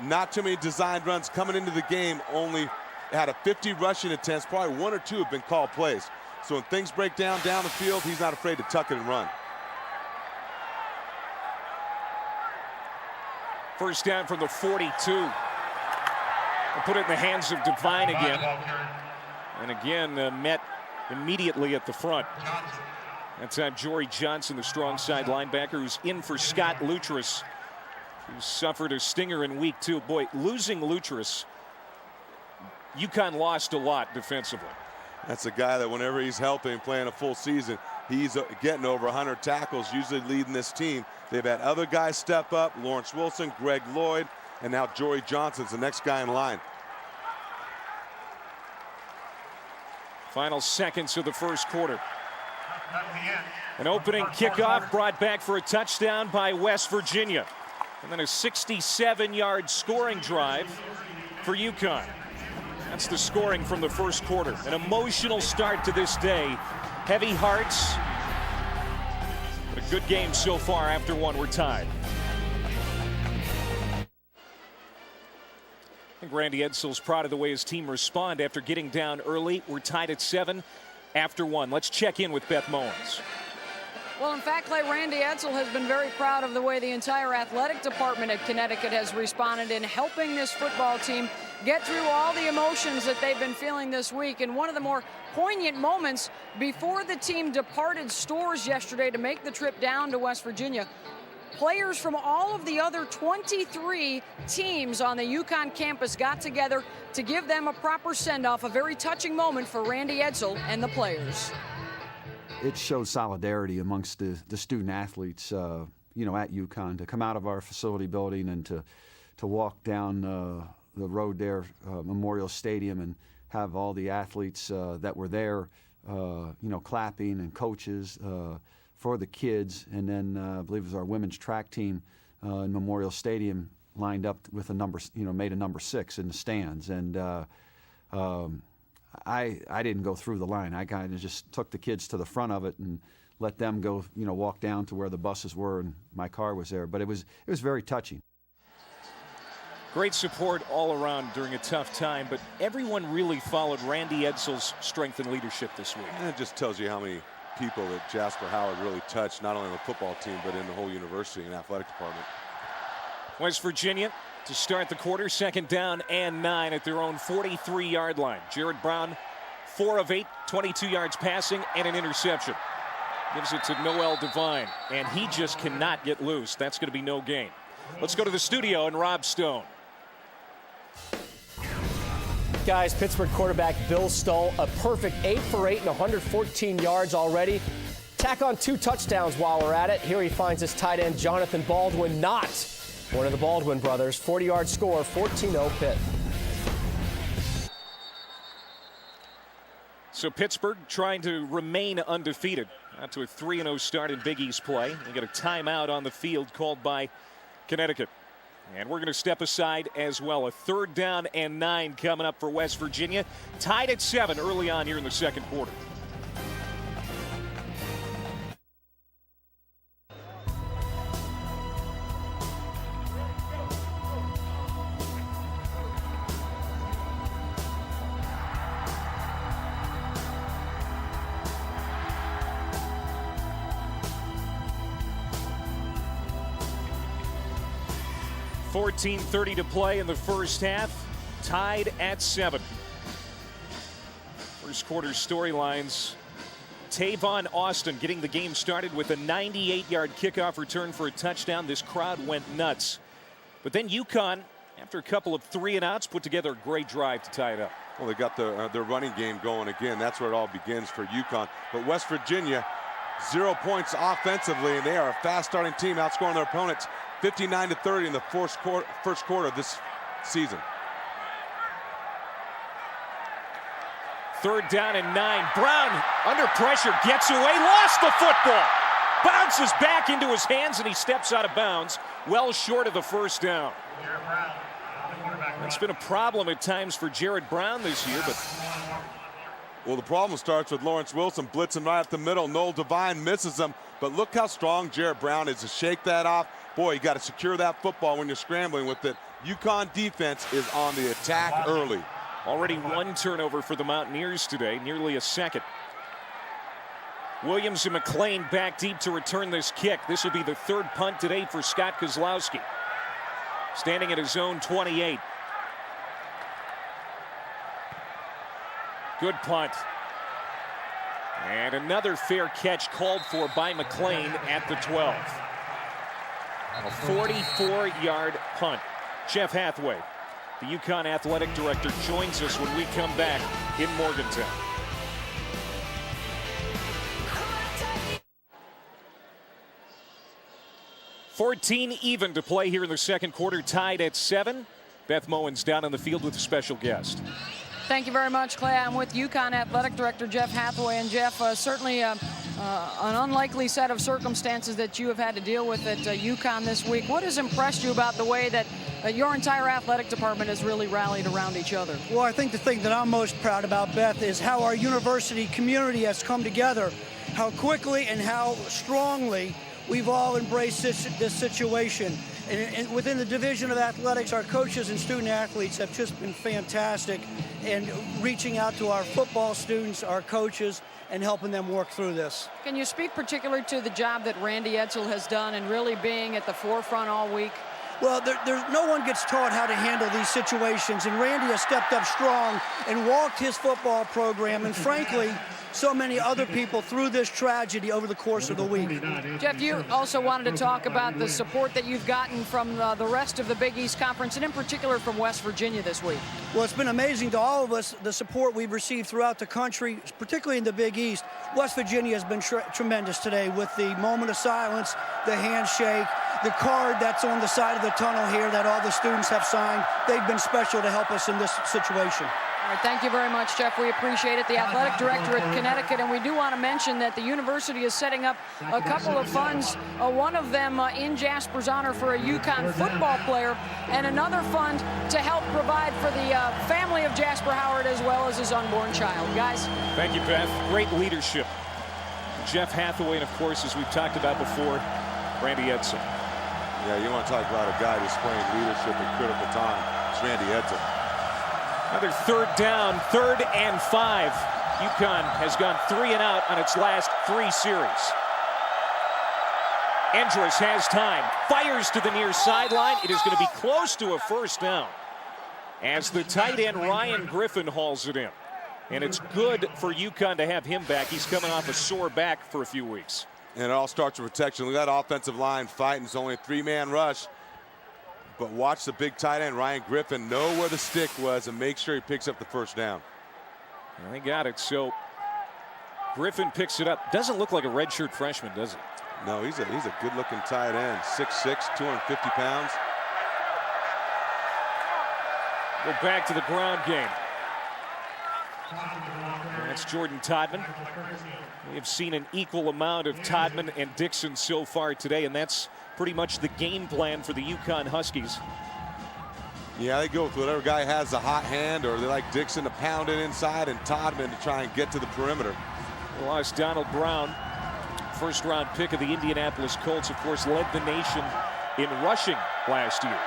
Not too many designed runs coming into the game, only had a 50 rushing attempts. Probably 1 or 2 have been called plays. So when things break down the field, he's not afraid to tuck it and run. 1st down from the 42. We'll put it in the hands of Devine again. And again, met immediately at the front. That time, Jory Johnson, the strong side linebacker, who's in for Scott Lutris, who suffered a stinger in week 2. Boy, losing Lutris, UConn lost a lot defensively. That's a guy that whenever he's healthy and playing a full season, he's getting over 100 tackles, usually leading this team. They've had other guys step up, Lawrence Wilson, Greg Lloyd, and now Joey Johnson's the next guy in line. Final seconds of the first quarter. An opening kickoff brought back for a touchdown by West Virginia. And then a 67-yard scoring drive for UConn. That's the scoring from the first quarter. An emotional start to this day. Heavy hearts. But a good game so far. After one, we're tied. I think Randy Edsall's proud of the way his team respond after getting down early. We're tied at 7 after one. Let's check in with Beth Mullins. Well, in fact, Clay, Randy Edsall has been very proud of the way the entire athletic department at Connecticut has responded in helping this football team get through all the emotions that they've been feeling this week. And one of the more poignant moments before the team departed Stores yesterday to make the trip down to West Virginia, players from all of the other 23 teams on the UConn campus got together to give them a proper send-off, a very touching moment for Randy Edsall and the players. It shows solidarity amongst the student athletes, you know, at UConn to come out of our facility building and to walk down the road there, Memorial Stadium, and have all the athletes that were there, you know, clapping, and coaches for the kids. And then I believe it was our women's track team in Memorial Stadium lined up with a number, you know, made a number 6 in the stands. And I didn't go through the line. I kind of just took the kids to the front of it and let them go, you know, walk down to where the buses were, and my car was there. But it was very touching. Great support all around during a tough time, but everyone really followed Randy Edsall's strength and leadership this week. And it just tells you how many people that Jasper Howard really touched, not only on the football team, but in the whole university and athletic department. West Virginia to start the quarter, 2nd down and 9 at their own 43-yard line. Jared Brown, 4 of 8, 22 yards passing and an interception. Gives it to Noel Devine, and he just cannot get loose. That's going to be no gain. Let's go to the studio and Rob Stone. Guys, Pittsburgh quarterback Bill Stull, a perfect 8 for 8 and 114 yards already. Tack on 2 touchdowns while we're at it. Here he finds his tight end Jonathan Baldwin, not one of the Baldwin brothers. 40-yard score, 14-0 Pitt. So Pittsburgh trying to remain undefeated. Out to a 3-0 start in Big East play. They get a timeout on the field called by Connecticut. And we're going to step aside as well. A 3rd down and 9 coming up for West Virginia. Tied at 7 early on here in the second quarter. .30 to play in the first half. Tied at 7. First quarter storylines. Tavon Austin getting the game started with a 98-yard kickoff return for a touchdown. This crowd went nuts. But then UConn, after a couple of 3-and-outs, put together a great drive to tie it up. Well, they got their running game going again. That's where it all begins for UConn. But West Virginia, 0 points offensively, and they are a fast-starting team, outscoring their opponents 59-30 in the first quarter of this season. 3rd down and 9. Brown under pressure, gets away, lost the football. Bounces back into his hands, and he steps out of bounds, well short of the first down. It's been a problem at times for Jared Brown this year, but well, the problem starts with Lawrence Wilson blitzing right up the middle. Noel Devine misses him, but look how strong Jared Brown is to shake that off. Boy, you got to secure that football when you're scrambling with it. UConn defense is on the attack early. Already 1 turnover for the Mountaineers today, nearly a second. Williams and McLean back deep to return this kick. This will be the 3rd punt today for Scott Kozlowski. Standing at his own 28. Good punt. And another fair catch called for by McLean at the 12. A 44-yard punt. Jeff Hathaway, the UConn athletic director, joins us when we come back in Morgantown. 14 even to play here in the second quarter, tied at 7. Beth Moen's down on the field with a special guest. Thank you very much, Clay. I'm with UConn Athletic Director Jeff Hathaway. And Jeff, certainly an unlikely set of circumstances that you have had to deal with at UConn this week. What has impressed you about the way that your entire athletic department has really rallied around each other? Well, I think the thing that I'm most proud about, Beth, is how our university community has come together, how quickly and how strongly we've all embraced this situation. And within the division of athletics, our coaches and student athletes have just been fantastic in reaching out to our football students, our coaches, and helping them work through this. Can you speak particularly to the job that Randy Edsel has done and really being at the forefront all week? Well, no one gets taught how to handle these situations, and Randy has stepped up strong and walked his football program, and frankly, so many other people through this tragedy over the course of the week. Jeff, you also wanted to talk about the support that you've gotten from the rest of the Big East Conference, and in particular from West Virginia this week. Well, it's been amazing to all of us, the support we've received throughout the country, particularly in the Big East. West Virginia has been tremendous today with the moment of silence, the handshake, the card that's on the side of the tunnel here that all the students have signed. They've been special to help us in this situation. All right, thank you very much, Jeff. We appreciate it. The athletic director at Connecticut, and we do want to mention that the university is setting up a couple of funds, one of them in Jasper's honor for a UConn football player, and another fund to help provide for the family of Jasper Howard as well as his unborn child. Guys. Thank you, Beth. Great leadership. Jeff Hathaway, and of course, as we've talked about before, Randy Edsel. Yeah, you want to talk about a guy displaying leadership at critical time. It's Randy Edsel. Another third down, 3rd and 5. UConn has gone 3 and out on its last 3 series. Andrus has time, fires to the near sideline. It is going to be close to a first down as the tight end Ryan Griffin hauls it in. And it's good for UConn to have him back. He's coming off a sore back for a few weeks. And it all starts with protection. Look at that offensive line fighting. It's only a 3-man rush. But watch the big tight end, Ryan Griffin, know where the stick was and make sure he picks up the first down. And they got it. So Griffin picks it up. Doesn't look like a redshirt freshman, does it? No, he's a good-looking tight end. 6'6", 250 pounds. Go back to the ground game. That's Jordan Todman. We have seen an equal amount of Todman and Dixon so far today, and that's pretty much the game plan for the UConn Huskies. Yeah, they go with whatever guy has a hot hand, or they like Dixon to pound it inside and Todman to try and get to the perimeter. We lost Donald Brown, first-round pick of the Indianapolis Colts, of course, led the nation in rushing last year.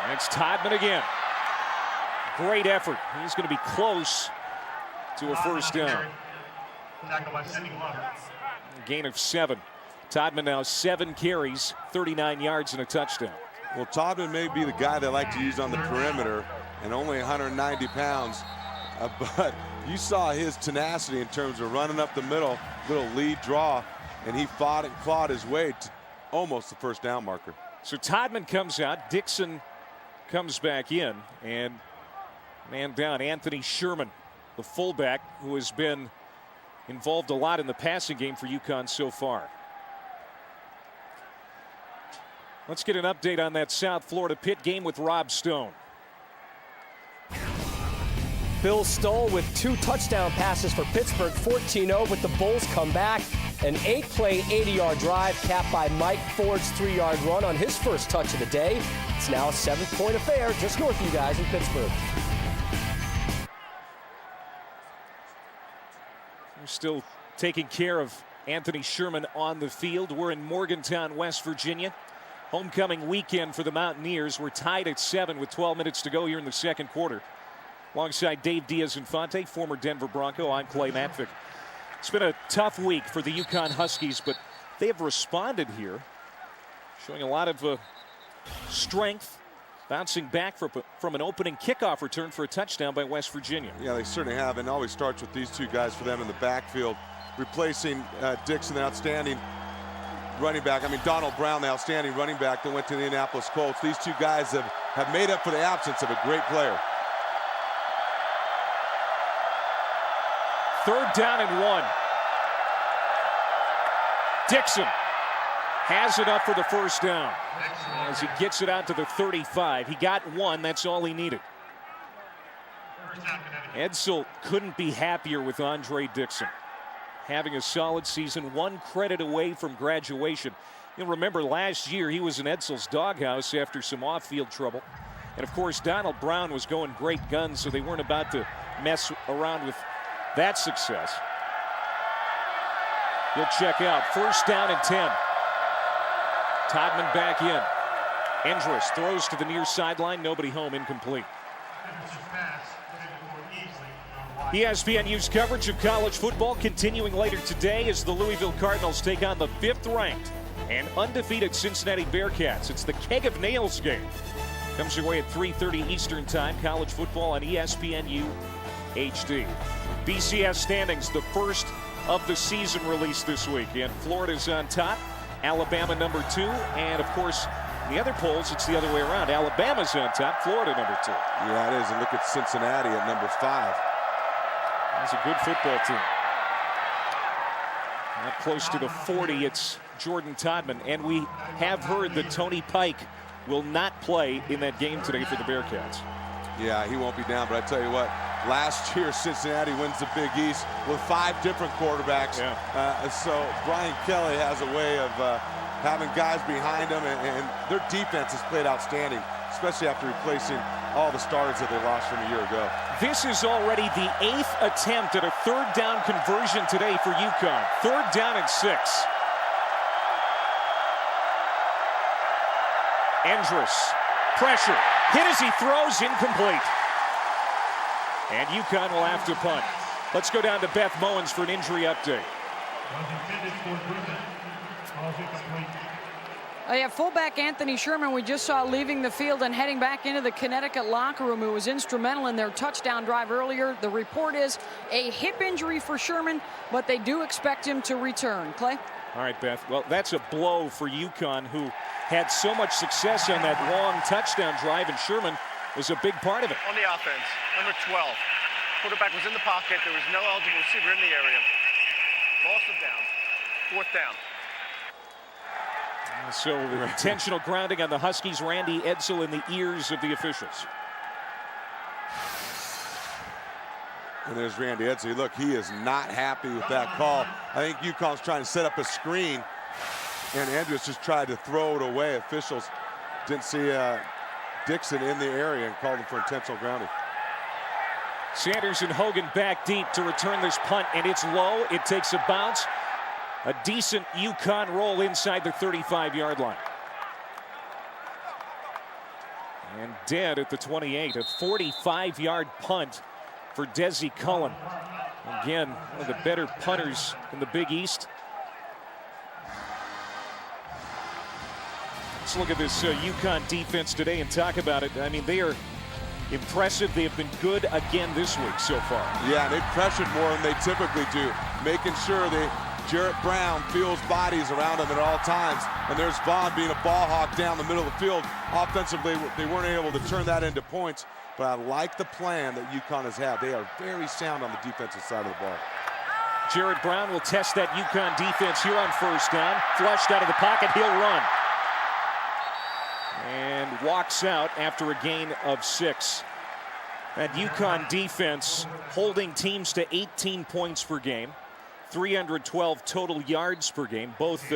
And it's Todman again. Great effort. He's going to be close to a first down. A gain of 7. Todman now 7 carries, 39 yards and a touchdown. Well, Todman may be the guy they like to use on the perimeter and only 190 pounds. But you saw his tenacity in terms of running up the middle, little lead draw, and he fought and clawed his way to almost the first down marker. So Todman comes out, Dixon comes back in, and man down, Anthony Sherman, the fullback who has been involved a lot in the passing game for UConn so far. Let's get an update on that South Florida Pitt game with Rob Stone. Bill Stoll with 2 touchdown passes for Pittsburgh, 14-0, but the Bulls come back. An 8-play, 80-yard drive capped by Mike Ford's 3-yard run on his first touch of the day. It's now a 7-point affair just north of you guys in Pittsburgh. We're still taking care of Anthony Sherman on the field. We're in Morgantown, West Virginia. Homecoming weekend for the Mountaineers. We're tied at 7 with 12 minutes to go here in the second quarter. Alongside Dave Diaz-Infante, former Denver Bronco, I'm Clay Matvick. It's been a tough week for the UConn Huskies, but they have responded here, showing a lot of strength, bouncing back from an opening kickoff return for a touchdown by West Virginia. Yeah, they certainly have, and it always starts with these 2 guys for them in the backfield, replacing Dixon, the outstanding running back. I mean, Donald Brown, the outstanding running back that went to the Indianapolis Colts. These 2 guys have made up for the absence of a great player. 3rd down and 1. Dixon has enough for the first down as he gets it out to the 35. He got one. That's all he needed. Edsall couldn't be happier with Andre Dixon. Having a solid season, one credit away from graduation. You'll remember last year he was in Edsall's doghouse after some off-field trouble. And of course, Donald Brown was going great guns, so they weren't about to mess around with that success. He'll check out. First down and 10. Todman back in. Endress throws to the near sideline. Nobody home, incomplete. ESPNU's coverage of college football continuing later today as the Louisville Cardinals take on the 5th-ranked and undefeated Cincinnati Bearcats. It's the Keg of Nails game. Comes your way at 3:30 Eastern Time. College football on ESPNU HD. BCS standings, the first of the season released this week. And Florida's on top. Alabama number 2. And, of course, in the other polls, it's the other way around. Alabama's on top. Florida number 2. Yeah, it is. And look at Cincinnati at number 5. That's a good football team. Not close to the 40. It's Jordan Todman. And we have heard that Tony Pike will not play in that game today for the Bearcats. Yeah, he won't be down, but I tell you what, last year Cincinnati wins the Big East with 5 different quarterbacks. Yeah. So Brian Kelly has a way of having guys behind him, and their defense has played outstanding, especially after replacing all the starters that they lost from a year ago. This is already the 8th attempt at a 3rd down conversion today for UConn. 3rd down and 6. Endress, pressure, hit as he throws, incomplete. And UConn will have to punt. Let's go down to Beth Mowins for an injury update. Fullback Anthony Sherman, we just saw leaving the field and heading back into the Connecticut locker room, who was instrumental in their touchdown drive earlier. The report is a hip injury for Sherman, but they do expect him to return. Clay? All right, Beth. Well, that's a blow for UConn, who had so much success on that long touchdown drive, and Sherman was a big part of it. On the offense, number 12. Quarterback was in the pocket. There was no eligible receiver in the area. Loss of down. 4th down. So intentional grounding on the Huskies. Randy Edsall in the ears of the officials. And there's Randy Edsall. Look, he is not happy with that call. I think UConn's trying to set up a screen, and Andrews just tried to throw it away. Officials didn't see Dixon in the area and called him for intentional grounding. Sanders and Hogan back deep to return this punt, and it's low. It takes a bounce. A decent UConn roll inside the 35-yard line. And dead at the 28. A 45-yard punt for Desi Cullen. Again, one of the better punters in the Big East. Let's look at this UConn defense today and talk about it. I mean, they are impressive. They have been good again this week so far. Yeah, they pressured more than they typically do, making sure Jarrett Brown feels bodies around him at all times. And there's Vaughn being a ball hawk down the middle of the field. Offensively, they weren't able to turn that into points. But I like the plan that UConn has had. They are very sound on the defensive side of the ball. Jarrett Brown will test that UConn defense here on first down. Flushed out of the pocket, he'll run. And walks out after a gain of 6. That UConn defense holding teams to 18 points per game. 312 total yards per game, both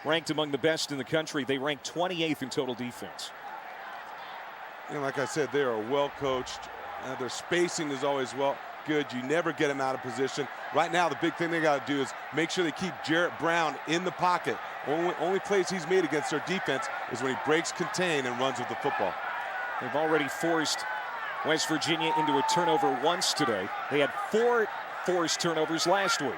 ranked among the best in the country. They rank 28th in total defense. You know, like I said, they are well coached. Their spacing is always good. You never get them out of position. Right now, the big thing they got to do is make sure they keep Jarrett Brown in the pocket. Only plays he's made against their defense is when he breaks contain and runs with the football. They've already forced West Virginia into a turnover once today. They had 4 forced turnovers last week.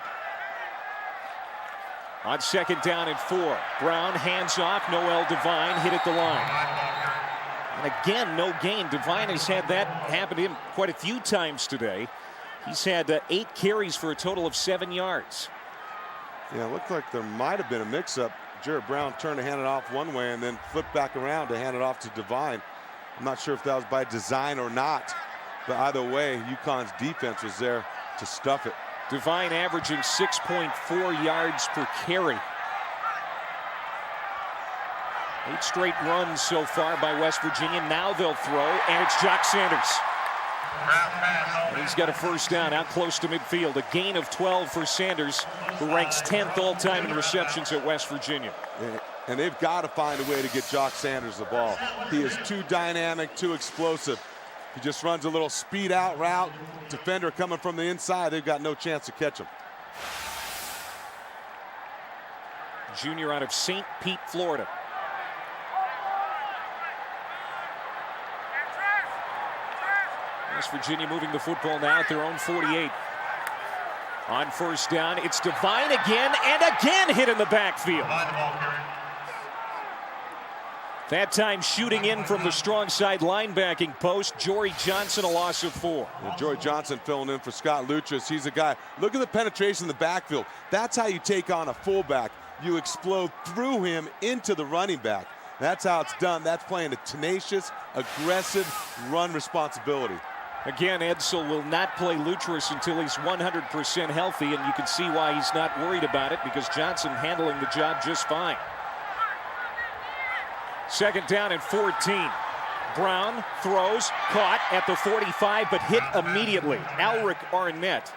On 2nd down and 4, Brown hands off. Noel Devine hit at the line. And again, no gain. Devine has had that happen to him quite a few times today. He's had 8 carries for a total of 7 yards. Yeah, it looked like there might have been a mix-up. Jarrett Brown turned to hand it off one way and then flipped back around to hand it off to Devine. I'm not sure if that was by design or not, but either way, UConn's defense was there to stuff it. Devine averaging 6.4 yards per carry. 8 straight runs so far by West Virginia. Now they'll throw, and it's Jock Sanders. And he's got a first down out close to midfield. A gain of 12 for Sanders, who ranks 10th all-time in receptions at West Virginia. And they've got to find a way to get Jock Sanders the ball. He is too dynamic, too explosive. He just runs a little speed out route. Defender coming from the inside, they've got no chance to catch him. Junior out of St. Pete, Florida. West Virginia moving the football now at their own 48. On first down, it's Devine again, and again hit in the backfield. That time shooting in from the strong side linebacking post. Jory Johnson, a loss of 4. And Jory Johnson filling in for Scott Lutras. He's a guy, look at the penetration in the backfield. That's how you take on a fullback. You explode through him into the running back. That's how it's done. That's playing a tenacious, aggressive run responsibility. Again, Edsel will not play Lutras until he's 100% healthy, and you can see why he's not worried about it, because Johnson handling the job just fine. Second down and 14. Brown throws, caught at the 45, but hit immediately. Alric Arnett.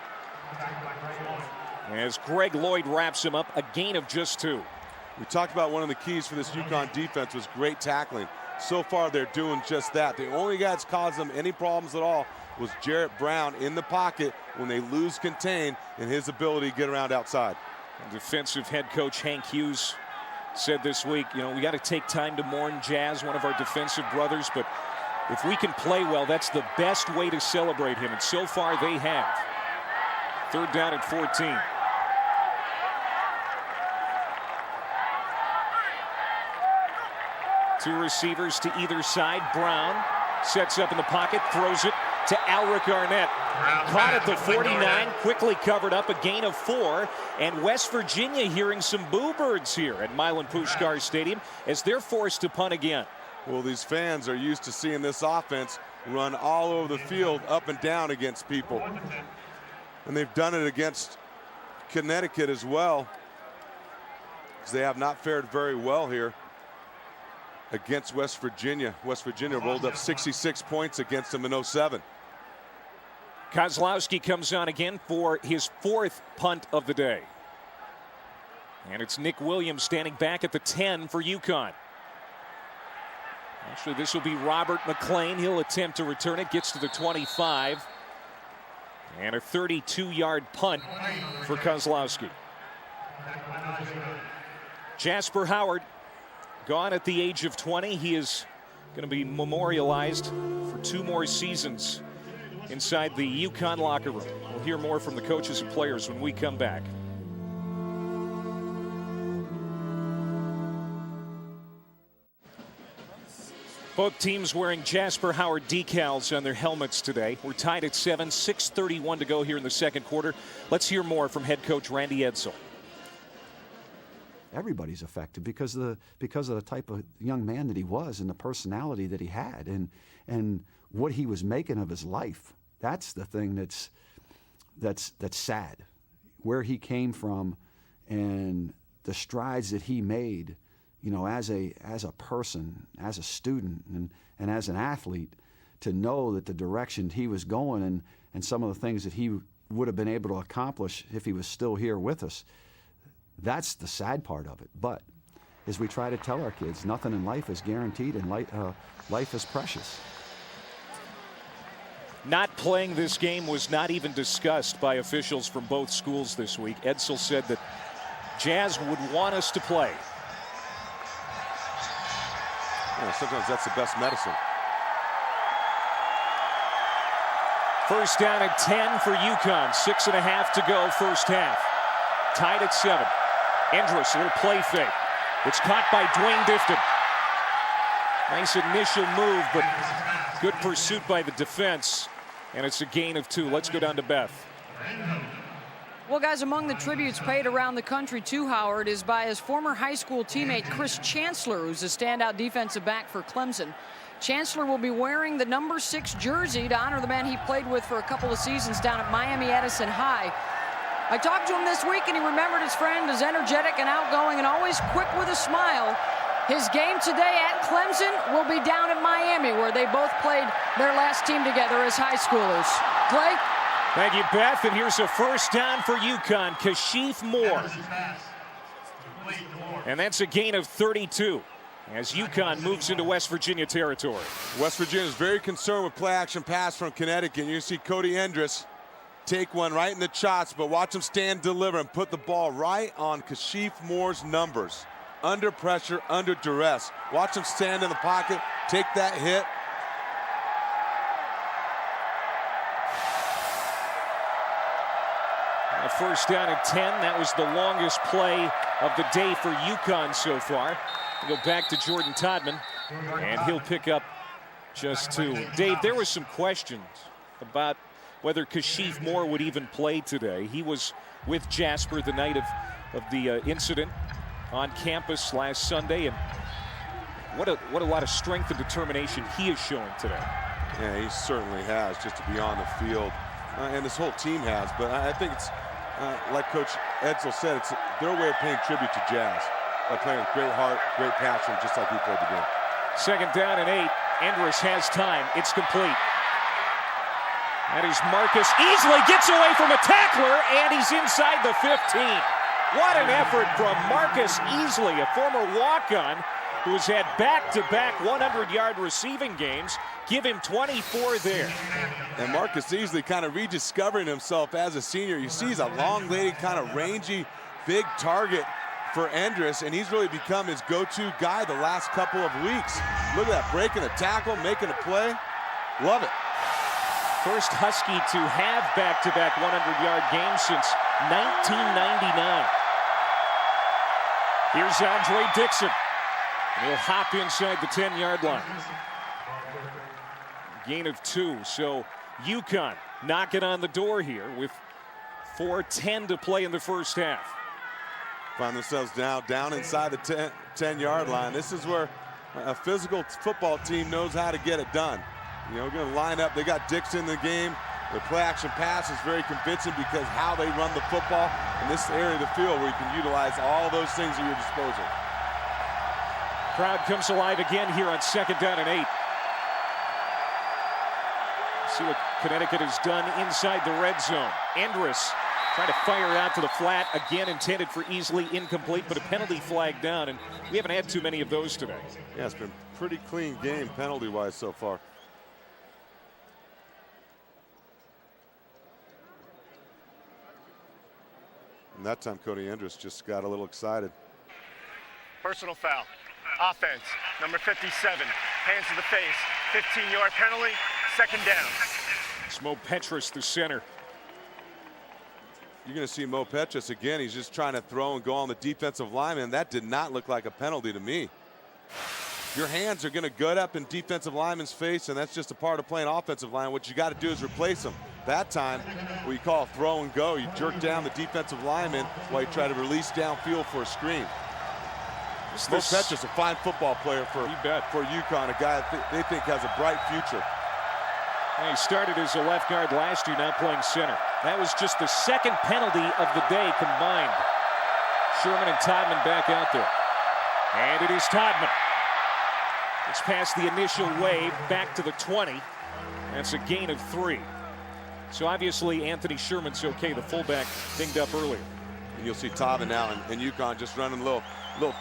As Greg Lloyd wraps him up, a gain of just 2. We talked about one of the keys for this UConn defense was great tackling. So far, they're doing just that. The only guy that's caused them any problems at all was Jarrett Brown in the pocket when they lose contain and his ability to get around outside. Defensive head coach Hank Hughes said this week, you know, we got to take time to mourn Jazz, one of our defensive brothers, but if we can play well, that's the best way to celebrate him, and so far they have. Third down at 14. Two receivers to either side. Brown sets up in the pocket, throws it to Alric Arnett. Caught at the 49, quickly covered up, a gain of 4. And West Virginia hearing some boo birds here at Milan Puskar Stadium as they're forced to punt again. Well, these fans are used to seeing this offense run all over the field, up and down against people. And they've done it against Connecticut as well, because they have not fared very well here against West Virginia. West Virginia rolled up 66 points against them in 07. Kozlowski comes on again for his 4th punt of the day. And it's Nick Williams standing back at the 10 for UConn. Actually, this will be Robert McLean. He'll attempt to return it. Gets to the 25. And a 32-yard punt for Kozlowski. Jasper Howard, gone at the age of 20. He is going to be memorialized for 2 more seasons inside the UConn locker room. We'll hear more from the coaches and players when we come back. Both teams wearing Jasper Howard decals on their helmets today. We're tied at 7, 6:31 to go here in the second quarter. Let's hear more from head coach Randy Edsel. Everybody's affected because of the type of young man that he was and the personality that he had and what he was making of his life. That's the thing that's sad. Where he came from and the strides that he made, you know, as a person, as a student, and as an athlete, to know that the direction he was going and some of the things that he would have been able to accomplish if he was still here with us. That's the sad part of it. But as we try to tell our kids, nothing in life is guaranteed, and life is precious. Not playing this game was not even discussed by officials from both schools this week. Edsel said that Jazz would want us to play. Yeah, sometimes that's the best medicine. First down at 10 for UConn. 6.5 to go first half. Tied at 7. Endress, a little play fake. It's caught by Dwayne Difton. Nice initial move, but good pursuit by the defense. And it's a gain of 2. Let's go down to Beth. Well, guys, among the tributes paid around the country to Howard is by his former high school teammate Chris Chancellor, who's a standout defensive back for Clemson. Chancellor will be wearing the number 6 jersey to honor the man he played with for a couple of seasons down at Miami Edison High. I talked to him this week, and he remembered his friend as energetic and outgoing and always quick with a smile. His game today at Clemson will be down in Miami, where they both played their last team together as high schoolers. Clay? Thank you, Beth. And here's a first down for UConn, Kashif Moore. And that's a gain of 32 as UConn moves into West Virginia territory. West Virginia is very concerned with play-action pass from Connecticut. You see Cody Endress take one right in the chops, but watch him stand, deliver, and put the ball right on Kashif Moore's numbers. Under pressure, under duress. Watch him stand in the pocket, take that hit. A first down and 10. That was the longest play of the day for UConn so far. We'll go back to Jordan Todman, and he'll pick up just 2. Dave, there was some questions about whether Kashif Moore would even play today. He was with Jasper the night of the incident on campus last Sunday, and what a lot of strength and determination he is showing today. Yeah, he certainly has, just to be on the field, and this whole team has. But I think it's like Coach Edsel said, it's their way of paying tribute to Jazz by playing with great heart, great passion, just like he played the game. Second down and 8. Endress has time. It's complete. That is Marcus Easley, gets away from a tackler, and he's inside the 15. What an effort from Marcus Easley, a former walk-on who has had back-to-back 100-yard receiving games. Give him 24 there. And Marcus Easley kind of rediscovering himself as a senior. You see he's a long-legged, kind of rangy, big target for Endress, and he's really become his go-to guy the last couple of weeks. Look at that, breaking a tackle, making a play. Love it. First Husky to have back-to-back 100-yard games since 1999. Here's Andre Dixon. He'll hop inside the 10-yard line. Gain of 2, so UConn knocking on the door here with 4:10 to play in the first half. Find themselves down inside the 10-yard line. This is where a physical football team knows how to get it done. You know, going to line up. They got Dixon in the game. The play-action pass is very convincing because how they run the football in this area of the field where you can utilize all those things at your disposal. Crowd comes alive again here on second down and 8. See what Connecticut has done inside the red zone. Endress trying to fire out to the flat, again intended for Easley, incomplete, but a penalty flag down, and we haven't had too many of those today. Yeah, it's been a pretty clean game penalty-wise so far. And that time Cody Endress just got a little excited. Personal foul. Offense, number 57. Hands to the face. 15-yard penalty. Second down. It's Mo Petrus, the center. You're going to see Mo Petrus again. He's just trying to throw and go on the defensive lineman. That did not look like a penalty to me. Your hands are going to gut up in defensive lineman's face, and that's just a part of playing offensive line. What you got to do is replace them. That time, what you call throw and go, you jerk down the defensive lineman while you try to release downfield for a screen. Mo Petrus, a fine football player for UConn, a guy that they think has a bright future. Well, he started as a left guard last year, now playing center. That was just the second penalty of the day combined. Sherman and Todman back out there. And it is Todman. It's past the initial wave, back to the 20. That's a gain of 3. So obviously Anthony Sherman's okay, the fullback dinged up earlier. And you'll see Todman now and UConn just running a little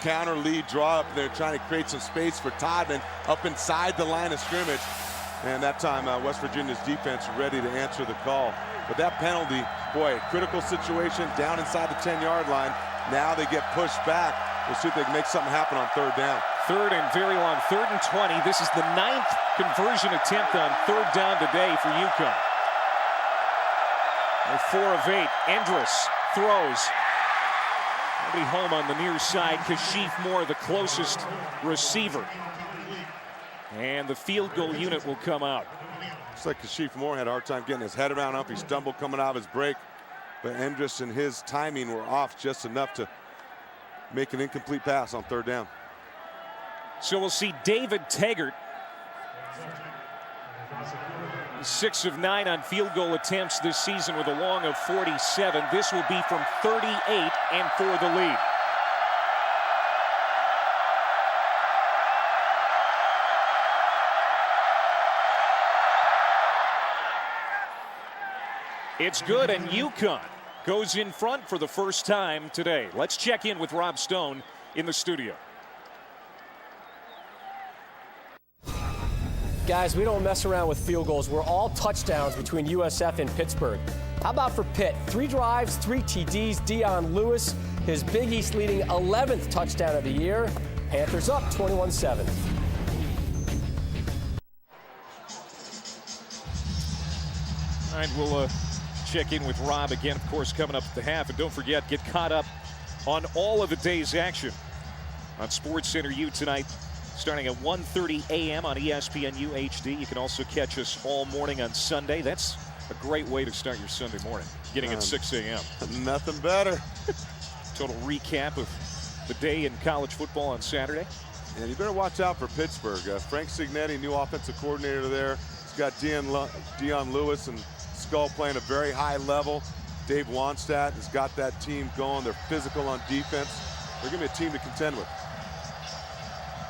counter lead draw up there, trying to create some space for Todman up inside the line of scrimmage. And that time West Virginia's defense ready to answer the call. But that penalty, boy, critical situation down inside the 10-yard line. Now they get pushed back. We'll see if they can make something happen on third down. Third and very long, 3rd and 20. This is the 9th conversion attempt on third down today for UConn. They're 4 of 8. Endress throws. Nobody home on the near side. Kashif Moore, the closest receiver. And the field goal unit will come out. Looks like Kashif Moore had a hard time getting his head around up. He stumbled coming out of his break. But Endress and his timing were off just enough to make an incomplete pass on third down. So we'll see David Taggart. 6 of 9 on field goal attempts this season with a long of 47. This will be from 38 and for the lead. It's good, and UConn goes in front for the first time today. Let's check in with Rob Stone in the studio. Guys, we don't mess around with field goals. We're all touchdowns between USF and Pittsburgh. How about for Pitt? 3 drives, 3 TDs. Dion Lewis, his Big East leading 11th touchdown of the year. Panthers up 21-7. All right, we'll check in with Rob again, of course, coming up at the half. And don't forget, get caught up on all of the day's action on SportsCenter U tonight, starting at 1:30 a.m. on ESPNU HD. You can also catch us all morning on Sunday. That's a great way to start your Sunday morning, getting at 6 a.m. Nothing better. Total recap of the day in college football on Saturday. And you better watch out for Pittsburgh. Frank Cignetti, new offensive coordinator there. He's got Dion Lewis and Skull playing a very high level. Dave Wanstadt has got that team going. They're physical on defense. They're going to be a team to contend with.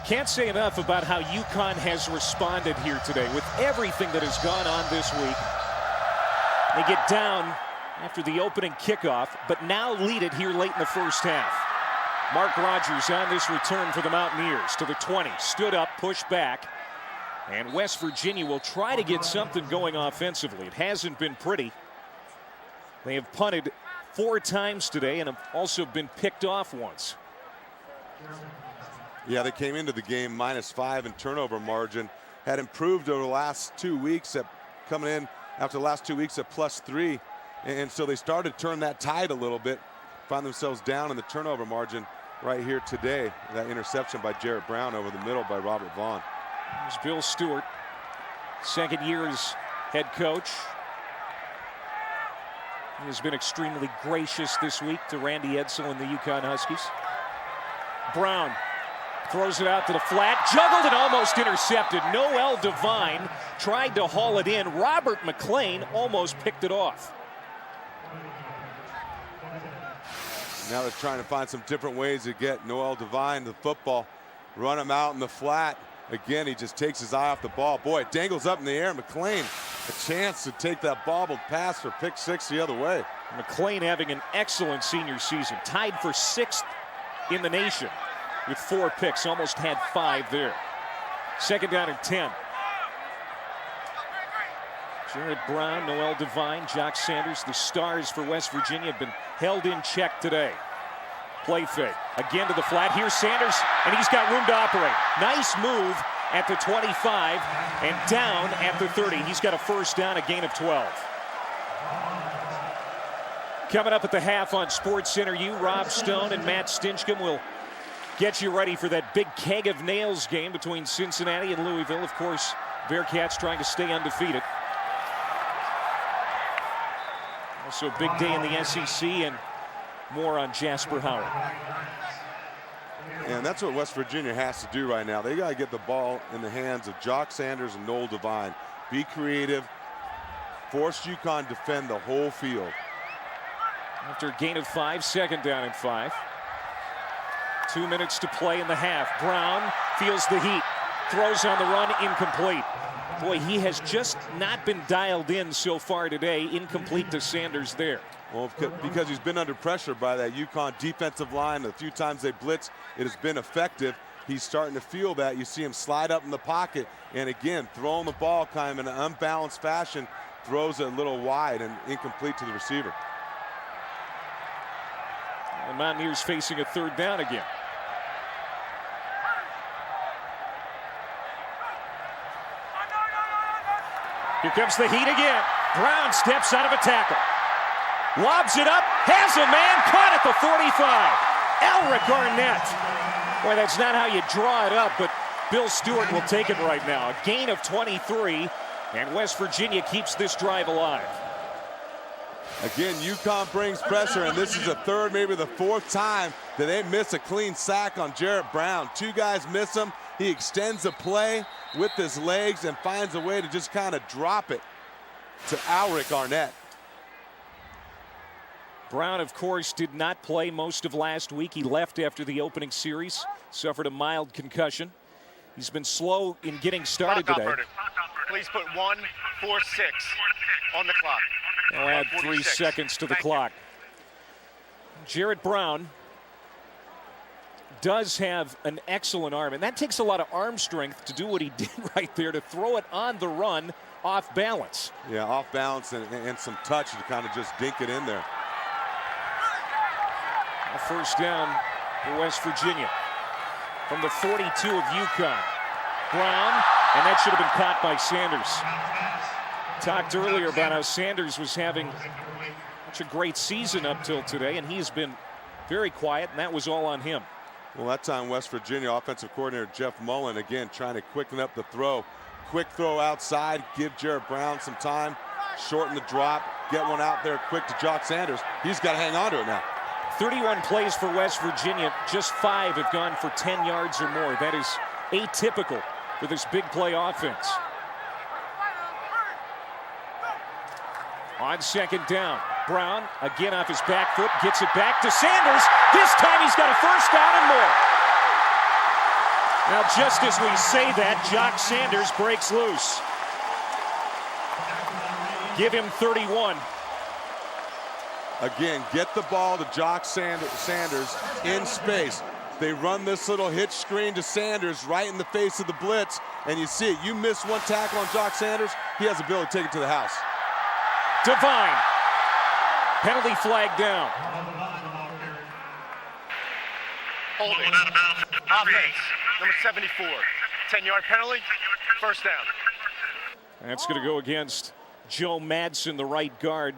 Can't say enough about how UConn has responded here today with everything that has gone on this week. They get down after the opening kickoff, but now lead it here late in the first half. Mark Rogers on this return for the Mountaineers to the 20. Stood up, pushed back. And West Virginia will try to get something going offensively. It hasn't been pretty. They have punted 4 times today and have also been picked off once. Yeah, they came into the game -5 in turnover margin. Had improved over the last 2 weeks at coming in after the last 2 weeks at +3. And so they started to turn that tide a little bit. Found themselves down in the turnover margin right here today. That interception by Jarrett Brown over the middle by Robert Vaughn. Here's Bill Stewart, second year as head coach. He has been extremely gracious this week to Randy Edsall and the UConn Huskies. Brown throws it out to the flat, juggled and almost intercepted. Noel Devine tried to haul it in. Robert McLean almost picked it off. Now they're trying to find some different ways to get Noel Devine the football. Run him out in the flat. Again, he just takes his eye off the ball. Boy, it dangles up in the air. McLean, a chance to take that bobbled pass for pick 6 the other way. McLean having an excellent senior season. Tied for 6th in the nation with 4 picks. Almost had 5 there. Second down and 10. Jarrett Brown, Noel Devine, Jock Sanders, the stars for West Virginia have been held in check today. Play fake. Again to the flat. Here's Sanders, and he's got room to operate. Nice move at the 25 and down at the 30. He's got a first down, a gain of 12. Coming up at the half on SportsCenter U, Rob Stone and Matt Stinchcomb will get you ready for that big keg of nails game between Cincinnati and Louisville. Of course, Bearcats trying to stay undefeated. Also a big day in the SEC, and more on Jasper Howard. And that's what West Virginia has to do right now. They got to get the ball in the hands of Jock Sanders and Noel Devine. Be creative. Force UConn defend the whole field. After a gain of 5, second down and 5. 2 minutes to play in the half. Brown feels the heat. Throws on the run, incomplete. Boy, he has just not been dialed in so far today. Incomplete to Sanders there. Well, because he's been under pressure by that UConn defensive line. A few times they blitz, it has been effective. He's starting to feel that. You see him slide up in the pocket, and again, throwing the ball kind of in an unbalanced fashion, throws it a little wide and incomplete to the receiver. The Mountaineers facing a third down again. Here comes the heat again. Brown steps out of a tackle. Lobs it up, has a man, caught at the 45. Elric Arnett. Boy, that's not how you draw it up, but Bill Stewart will take it right now. A gain of 23, and West Virginia keeps this drive alive. Again, UConn brings pressure, and this is the third, maybe the 4th time that they miss a clean sack on Jarrett Brown. 2 guys miss him. He extends the play with his legs and finds a way to just kind of drop it to Elric Arnett. Brown, of course, did not play most of last week. He left after the opening series, suffered a mild concussion. He's been slow in getting started today. Please put 1-4-6 on the clock. They'll add 3 seconds to the clock. Jarrett Brown does have an excellent arm, and that takes a lot of arm strength to do what he did right there, to throw it on the run off balance. Yeah, off balance and some touch to kind of just dink it in there. A first down for West Virginia from the 42 of UConn. Brown, and that should have been caught by Sanders. Talked earlier about how Sanders was having such a great season up till today, and he's been very quiet, and that was all on him. Well, that time West Virginia offensive coordinator Jeff Mullen again trying to quicken up the throw. Quick throw outside, give Jarrett Brown some time, shorten the drop, get one out there quick to Jock Sanders. He's got to hang on to it now. 31 plays for West Virginia, just 5 have gone for 10 yards or more. That is atypical for this big play offense. On second down, Brown again off his back foot, gets it back to Sanders. This time he's got a first down and more. Now, just as we say that, Jock Sanders breaks loose. Give him 31. Again, get the ball to Jock Sanders in space. They run this little hitch screen to Sanders right in the face of the blitz, and you see it. You miss one tackle on Jock Sanders, he has the ability to take it to the house. Devine. Penalty flag down. Holding. Offense, number 74. 10-yard penalty, first down. That's going to go against Joe Madsen, the right guard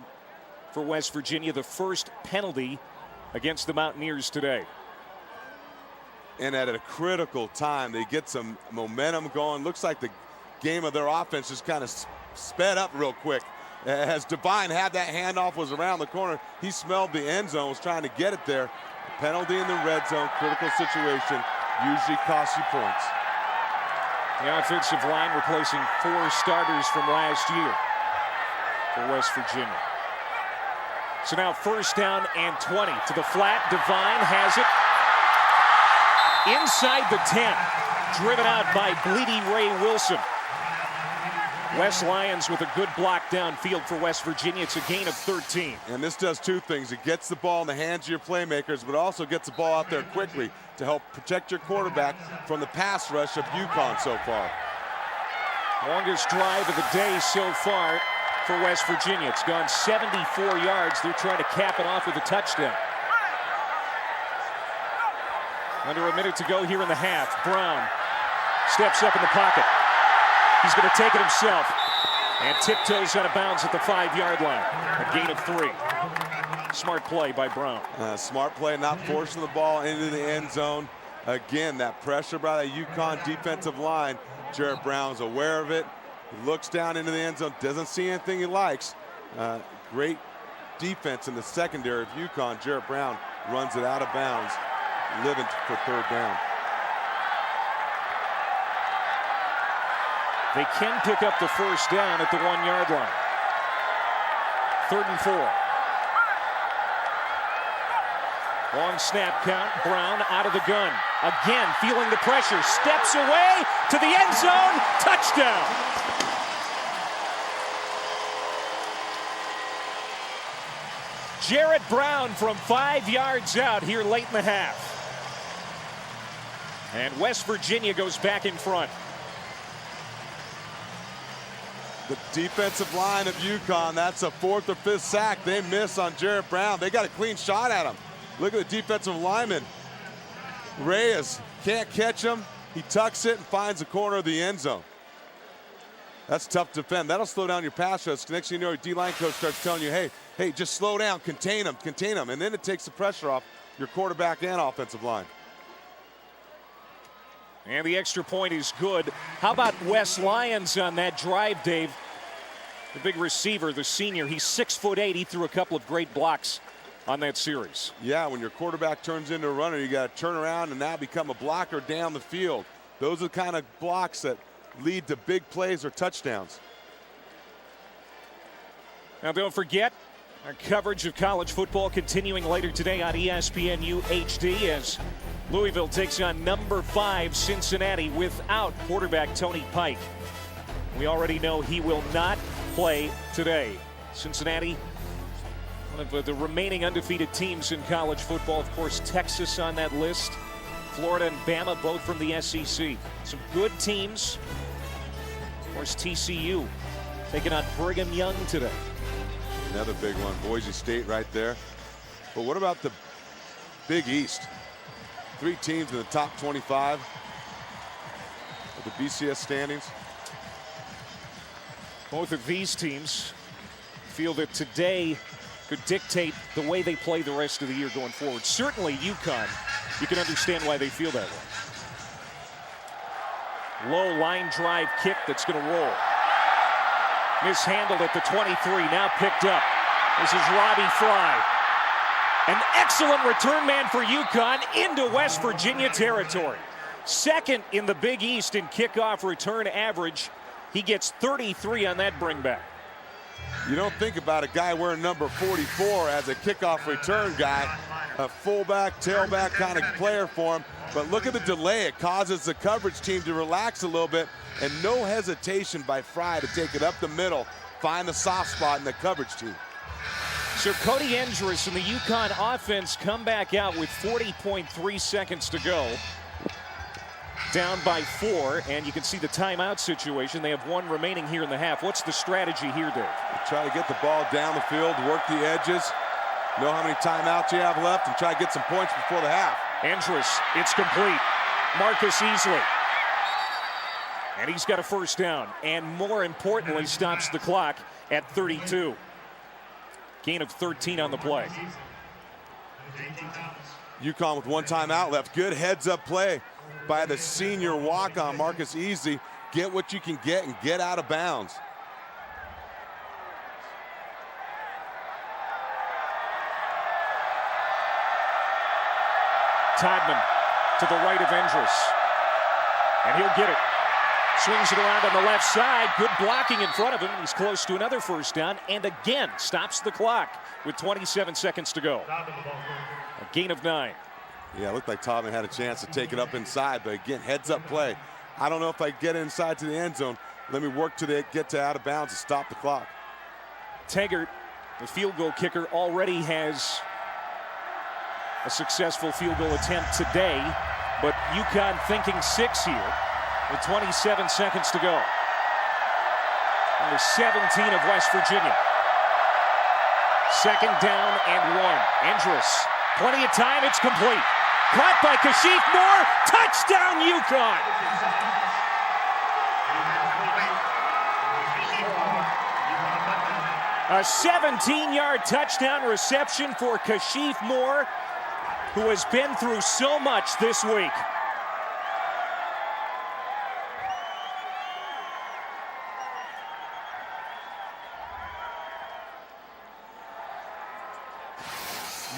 for West Virginia. The first penalty against the Mountaineers today. And at a critical time, they get some momentum going. Looks like the game of their offense just kind of sped up real quick. As Devine had that handoff, was around the corner, he smelled the end zone, was trying to get it there. A penalty in the red zone, critical situation, usually costs you points. The offensive line replacing 4 starters from last year for West Virginia. So now first down and 20 to the flat. Devine has it inside the 10, driven out by Bleedy Ray Wilson. West Lions with a good block downfield for West Virginia. It's a gain of 13. And this does 2 things. It gets the ball in the hands of your playmakers, but also gets the ball out there quickly to help protect your quarterback from the pass rush of UConn so far. Longest drive of the day so far for West Virginia. It's gone 74 yards. They're trying to cap it off with a touchdown. Under a minute to go here in the half. Brown steps up in the pocket. He's going to take it himself and tiptoes out of bounds at the 5-yard line. A gain of 3. Smart play by Brown. Smart play, not forcing the ball into the end zone. Again, that pressure by the UConn defensive line. Jarrett Brown's aware of it. He looks down into the end zone, doesn't see anything he likes. Great defense in the secondary of UConn. Jarrett Brown runs it out of bounds, living for third down. They can pick up the first down at the 1-yard line. 3rd and 4. Long snap count. Brown out of the gun. Again, feeling the pressure. Steps away to the end zone. Touchdown. Jarrett Brown from 5 yards out here late in the half. And West Virginia goes back in front. The defensive line of UConn, that's a 4th or 5th sack. They miss on Jarrett Brown. They got a clean shot at him. Look at the defensive lineman. Reyes can't catch him. He tucks it and finds the corner of the end zone. That's tough to defend. That'll slow down your pass rush. Next thing you know, your D-line coach starts telling you, hey, just slow down, contain him. And then it takes the pressure off your quarterback and offensive line. And the extra point is good. How about West Lions on that drive, Dave? The big receiver, the senior, he's 6'8". He threw a couple of great blocks on that series. Yeah, when your quarterback turns into a runner, you got to turn around and now become a blocker down the field. Those are the kind of blocks that lead to big plays or touchdowns. Now, don't forget, our coverage of college football continuing later today on ESPNU HD as Louisville takes on number 5 Cincinnati without quarterback Tony Pike. We already know he will not play today. Cincinnati, one of the remaining undefeated teams in college football. Of course, Texas on that list. Florida and Bama, both from the SEC. Some good teams. Of course, TCU taking on Brigham Young today. Another big one, Boise State right there. But what about the Big East? 3 teams in the top 25 of the BCS standings. Both of these teams feel that today could dictate the way they play the rest of the year going forward. Certainly UConn, you can understand why they feel that way. Low line drive kick that's going to roll. Mishandled at the 23, now picked up. This is Robbie Fry. An excellent return man for UConn into West Virginia territory. Second in the Big East in kickoff return average. He gets 33 on that bringback. You don't think about a guy wearing number 44 as a kickoff return guy, a fullback, tailback kind of player for him. But look at the delay. It causes the coverage team to relax a little bit, and no hesitation by Fry to take it up the middle, find the soft spot in the coverage team. So Cody Endress and the UConn offense come back out with 40.3 seconds to go. Down by 4, and you can see the timeout situation. They have 1 remaining here in the half. What's the strategy here, Dave? Try to get the ball down the field, work the edges, know how many timeouts you have left, and try to get some points before the half. Endress, it's complete. Marcus Easley. And he's got a first down, and more importantly, stops the clock at 32. Gain of 13 on the play. UConn with 1 timeout left. Good heads-up play by the senior walk-on Marcus Easley. Get what you can get and get out of bounds. Todman to the right of Endress. And he'll get it. Swings it around on the left side. Good blocking in front of him. He's close to another first down. And again, stops the clock with 27 seconds to go. A gain of 9. Yeah, it looked like Todman had a chance to take it up inside. But again, heads-up play. I don't know if I get inside to the end zone. Let me work to get to out of bounds and stop the clock. Taggart, the field goal kicker, already has a successful field goal attempt today, but UConn thinking 6 here with 27 seconds to go. Number 17 of West Virginia. Second down and 1. Endress, plenty of time, it's complete. Caught by Kashif Moore, touchdown UConn! A 17-yard touchdown reception for Kashif Moore, who has been through so much this week.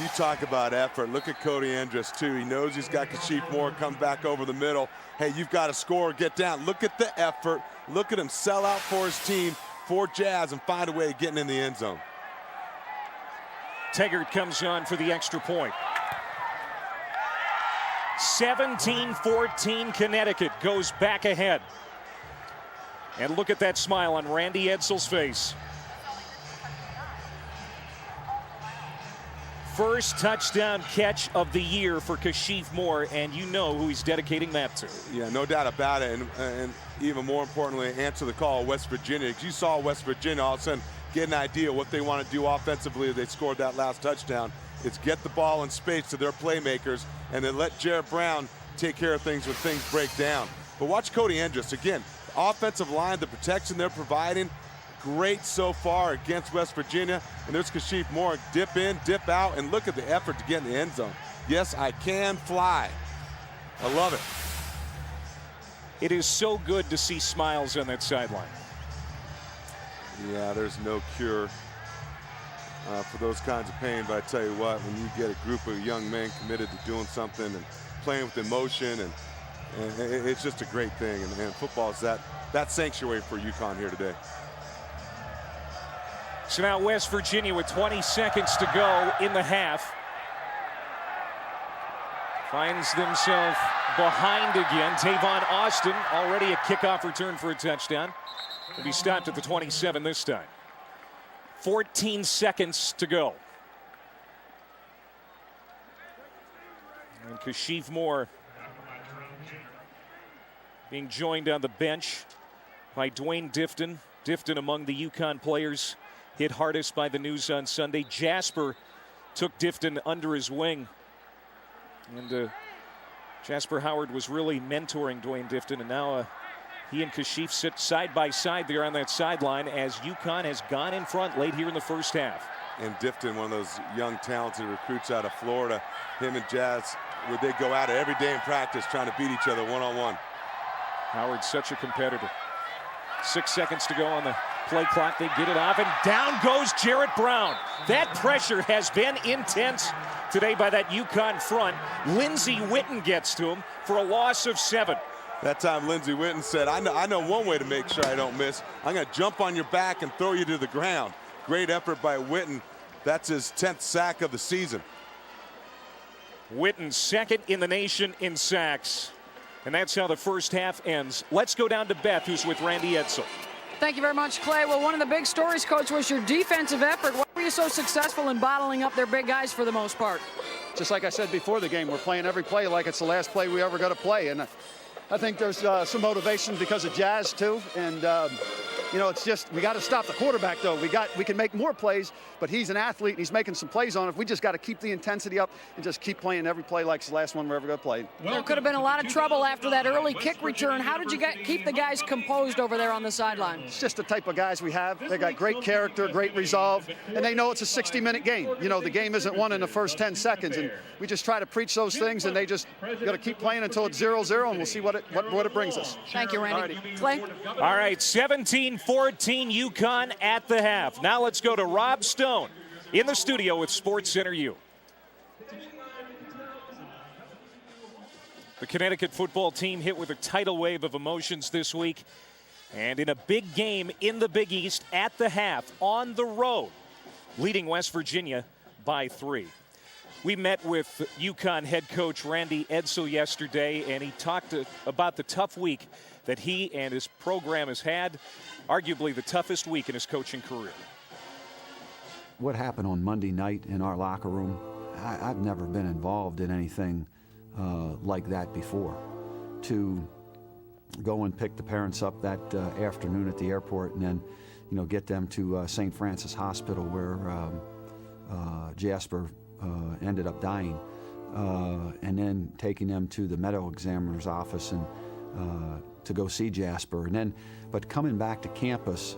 You talk about effort. Look at Cody Endress, too. He knows he's got Kashif Moore, comes back over the middle. Hey, you've got to score, get down. Look at the effort. Look at him sell out for his team, for Jazz, and find a way of getting in the end zone. Taggart comes on for the extra point. 17-14, Connecticut goes back ahead. And look at that smile on Randy Edsall's face. First touchdown catch of the year for Kashif Moore, and you know who he's dedicating that to. Yeah, no doubt about it, and even more importantly, answer the call, West Virginia. You saw West Virginia all of a sudden get an idea what they want to do offensively as they scored that last touchdown. It's get the ball in space to their playmakers and then let Jared Brown take care of things when things break down. But watch Cody Endress. Again, offensive line, the protection they're providing, great so far against West Virginia. And there's Kashif Moore, dip in, dip out, and look at the effort to get in the end zone. Yes, I can fly. I love it. It is so good to see smiles on that sideline. Yeah, there's no cure for those kinds of pain, but I tell you what, when you get a group of young men committed to doing something and playing with emotion, and it's just a great thing. And football is that sanctuary for UConn here today. So now West Virginia with 20 seconds to go in the half. Finds themselves behind again. Tavon Austin, already a kickoff return for a touchdown. Will be stopped at the 27 this time. 14 seconds to go. And Kashif Moore being joined on the bench by Dwayne Difton. Difton among the UConn players hit hardest by the news on Sunday. Jasper took Difton under his wing. And Jasper Howard was really mentoring Dwayne Difton, and now he and Kashif sit side by side there on that sideline as UConn has gone in front late here in the first half. And Difton, one of those young, talented recruits out of Florida, him and Jazz, would they go at it every day in practice trying to beat each other one-on-one. Howard's such a competitor. 6 seconds to go on the play clock. They get it off, and down goes Jarrett Brown. That pressure has been intense today by that UConn front. Lindsey Witten gets to him for a loss of 7. That time Lindsey Witten said, I know one way to make sure I don't miss. I'm going to jump on your back and throw you to the ground. Great effort by Witten. That's his 10th sack of the season. Witten second in the nation in sacks. And that's how the first half ends. Let's go down to Beth, who's with Randy Edsall. Thank you very much, Clay. Well, one of the big stories, Coach, was your defensive effort. Why were you so successful in bottling up their big guys for the most part? Just like I said before the game, we're playing every play like it's the last play we ever got to play. And I think there's some motivation because of Jazz, too. And, you know, it's just we got to stop the quarterback, though. We can make more plays, but he's an athlete, and he's making some plays on it. We just got to keep the intensity up and just keep playing every play like it's the last one we're ever going to play. There could have been a lot of trouble after that early kick return. How did you keep the guys composed over there on the sideline? It's just the type of guys we have. They got great character, great resolve, and they know it's a 60-minute game. You know, the game isn't won in the first 10 seconds, and we just try to preach those things, and they just got to keep playing until it's 0-0, and we'll see what it brings us. Thank you, Randy. Clay? All right, 17-14 UConn at the half. Now let's go to Rob Stone in the studio with SportsCenter U. The Connecticut football team hit with a tidal wave of emotions this week, and in a big game in the Big East at the half on the road, leading West Virginia by 3. We met with UConn head coach Randy Edsall yesterday, and he talked about the tough week that he and his program has had, arguably the toughest week in his coaching career. What happened on Monday night in our locker room, I've never been involved in anything like that before. To go and pick the parents up that afternoon at the airport and then, you know, get them to St. Francis Hospital where Jasper ended up dying, and then taking them to the medical examiner's office and to go see Jasper. And then, but coming back to campus,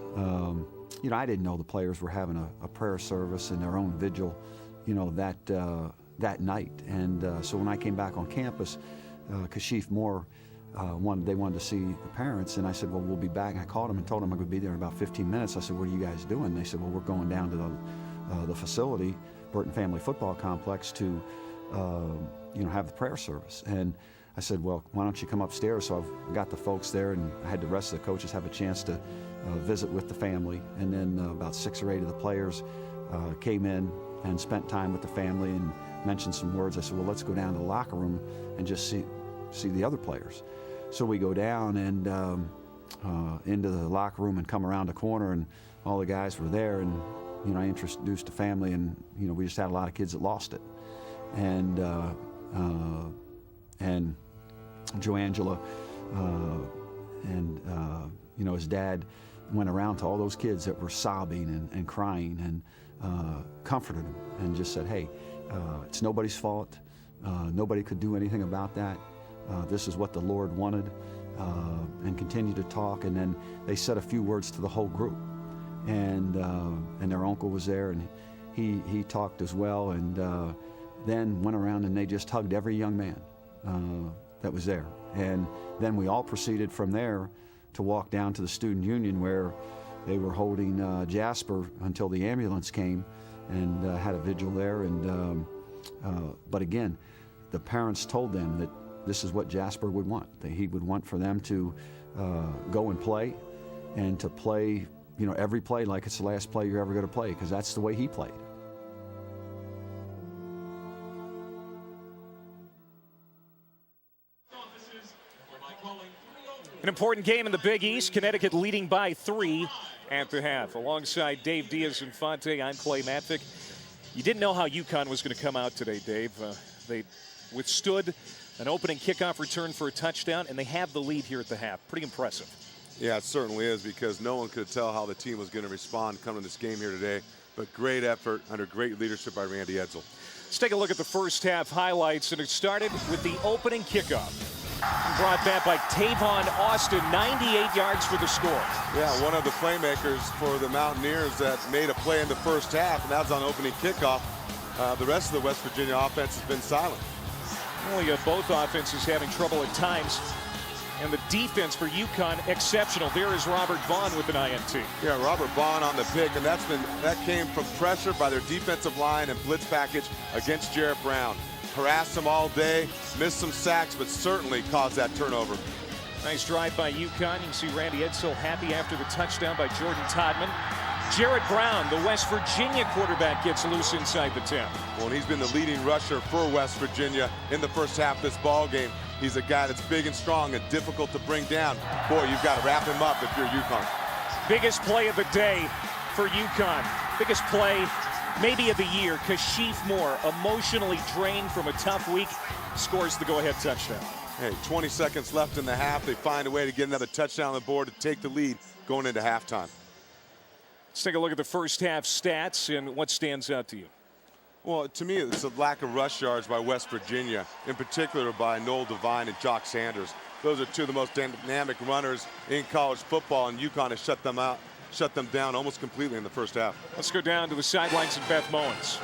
you know, I didn't know the players were having a prayer service and their own vigil, you know, that night. And so when I came back on campus, Kashif Moore, they wanted to see the parents, and I said, well, we'll be back. And I called them and told them I would be there in about 15 minutes. I said, what are you guys doing? They said, well, we're going down to the facility, Burton Family Football Complex, to you know, have the prayer service. And I said, well, why don't you come upstairs? So I've got the folks there, and I had the rest of the coaches have a chance to visit with the family. And then about 6 or 8 of the players came in and spent time with the family and mentioned some words. I said, well, let's go down to the locker room and just see the other players. So we go down and into the locker room and come around the corner, and all the guys were there. And you know, I introduced the family, and you know, we just had a lot of kids that lost it. And Joe Angela and you know, his dad went around to all those kids that were sobbing and crying and comforted them and just said, hey, it's nobody's fault. Nobody could do anything about that. This is what the Lord wanted, and continued to talk. And then they said a few words to the whole group. And their uncle was there, and he talked as well, and then went around and they just hugged every young man that was there. And then we all proceeded from there to walk down to the student union where they were holding Jasper until the ambulance came, and had a vigil there. And but again, the parents told them that this is what Jasper would want, that he would want for them to go and play, and to play, you know, every play like it's the last play you're ever going to play, because that's the way he played. An important game in the Big East. Connecticut leading by 3 at the half. Alongside Dave Diaz-Infante, I'm Clay Matvick. You didn't know how UConn was going to come out today, Dave. They withstood an opening kickoff return for a touchdown, and they have the lead here at the half. Pretty impressive. Yeah, it certainly is, because no one could tell how the team was going to respond coming to this game here today. But great effort under great leadership by Randy Edsall. Let's take a look at the first half highlights, and it started with the opening kickoff. Brought back by Tavon Austin, 98 yards for the score. Yeah, one of the playmakers for the Mountaineers that made a play in the first half, and that was on opening kickoff. The rest of the West Virginia offense has been silent. Only both offenses having trouble at times. And the defense for UConn, exceptional. There is Robert Vaughn with an INT. Yeah, Robert Vaughn on the pick, and that came from pressure by their defensive line and blitz package against Jarrett Brown. Harassed him all day, missed some sacks, but certainly caused that turnover. Nice drive by UConn. You can see Randy Edsall happy after the touchdown by Jordan Todman. Jarrett Brown, the West Virginia quarterback, gets loose inside the 10. Well, and he's been the leading rusher for West Virginia in the first half of this ball game. He's a guy that's big and strong and difficult to bring down. Boy, you've got to wrap him up if you're UConn. Biggest play of the day for UConn. Biggest play maybe of the year. Kashif Moore, emotionally drained from a tough week, scores the go-ahead touchdown. Hey, 20 seconds left in the half. They find a way to get another touchdown on the board to take the lead going into halftime. Let's take a look at the first half stats and what stands out to you. Well, to me, it's a lack of rush yards by West Virginia, in particular by Noel Devine and Jock Sanders. Those are two of the most dynamic runners in college football, and UConn has shut them down almost completely in the first half. Let's go down to the sidelines and Beth Mowens.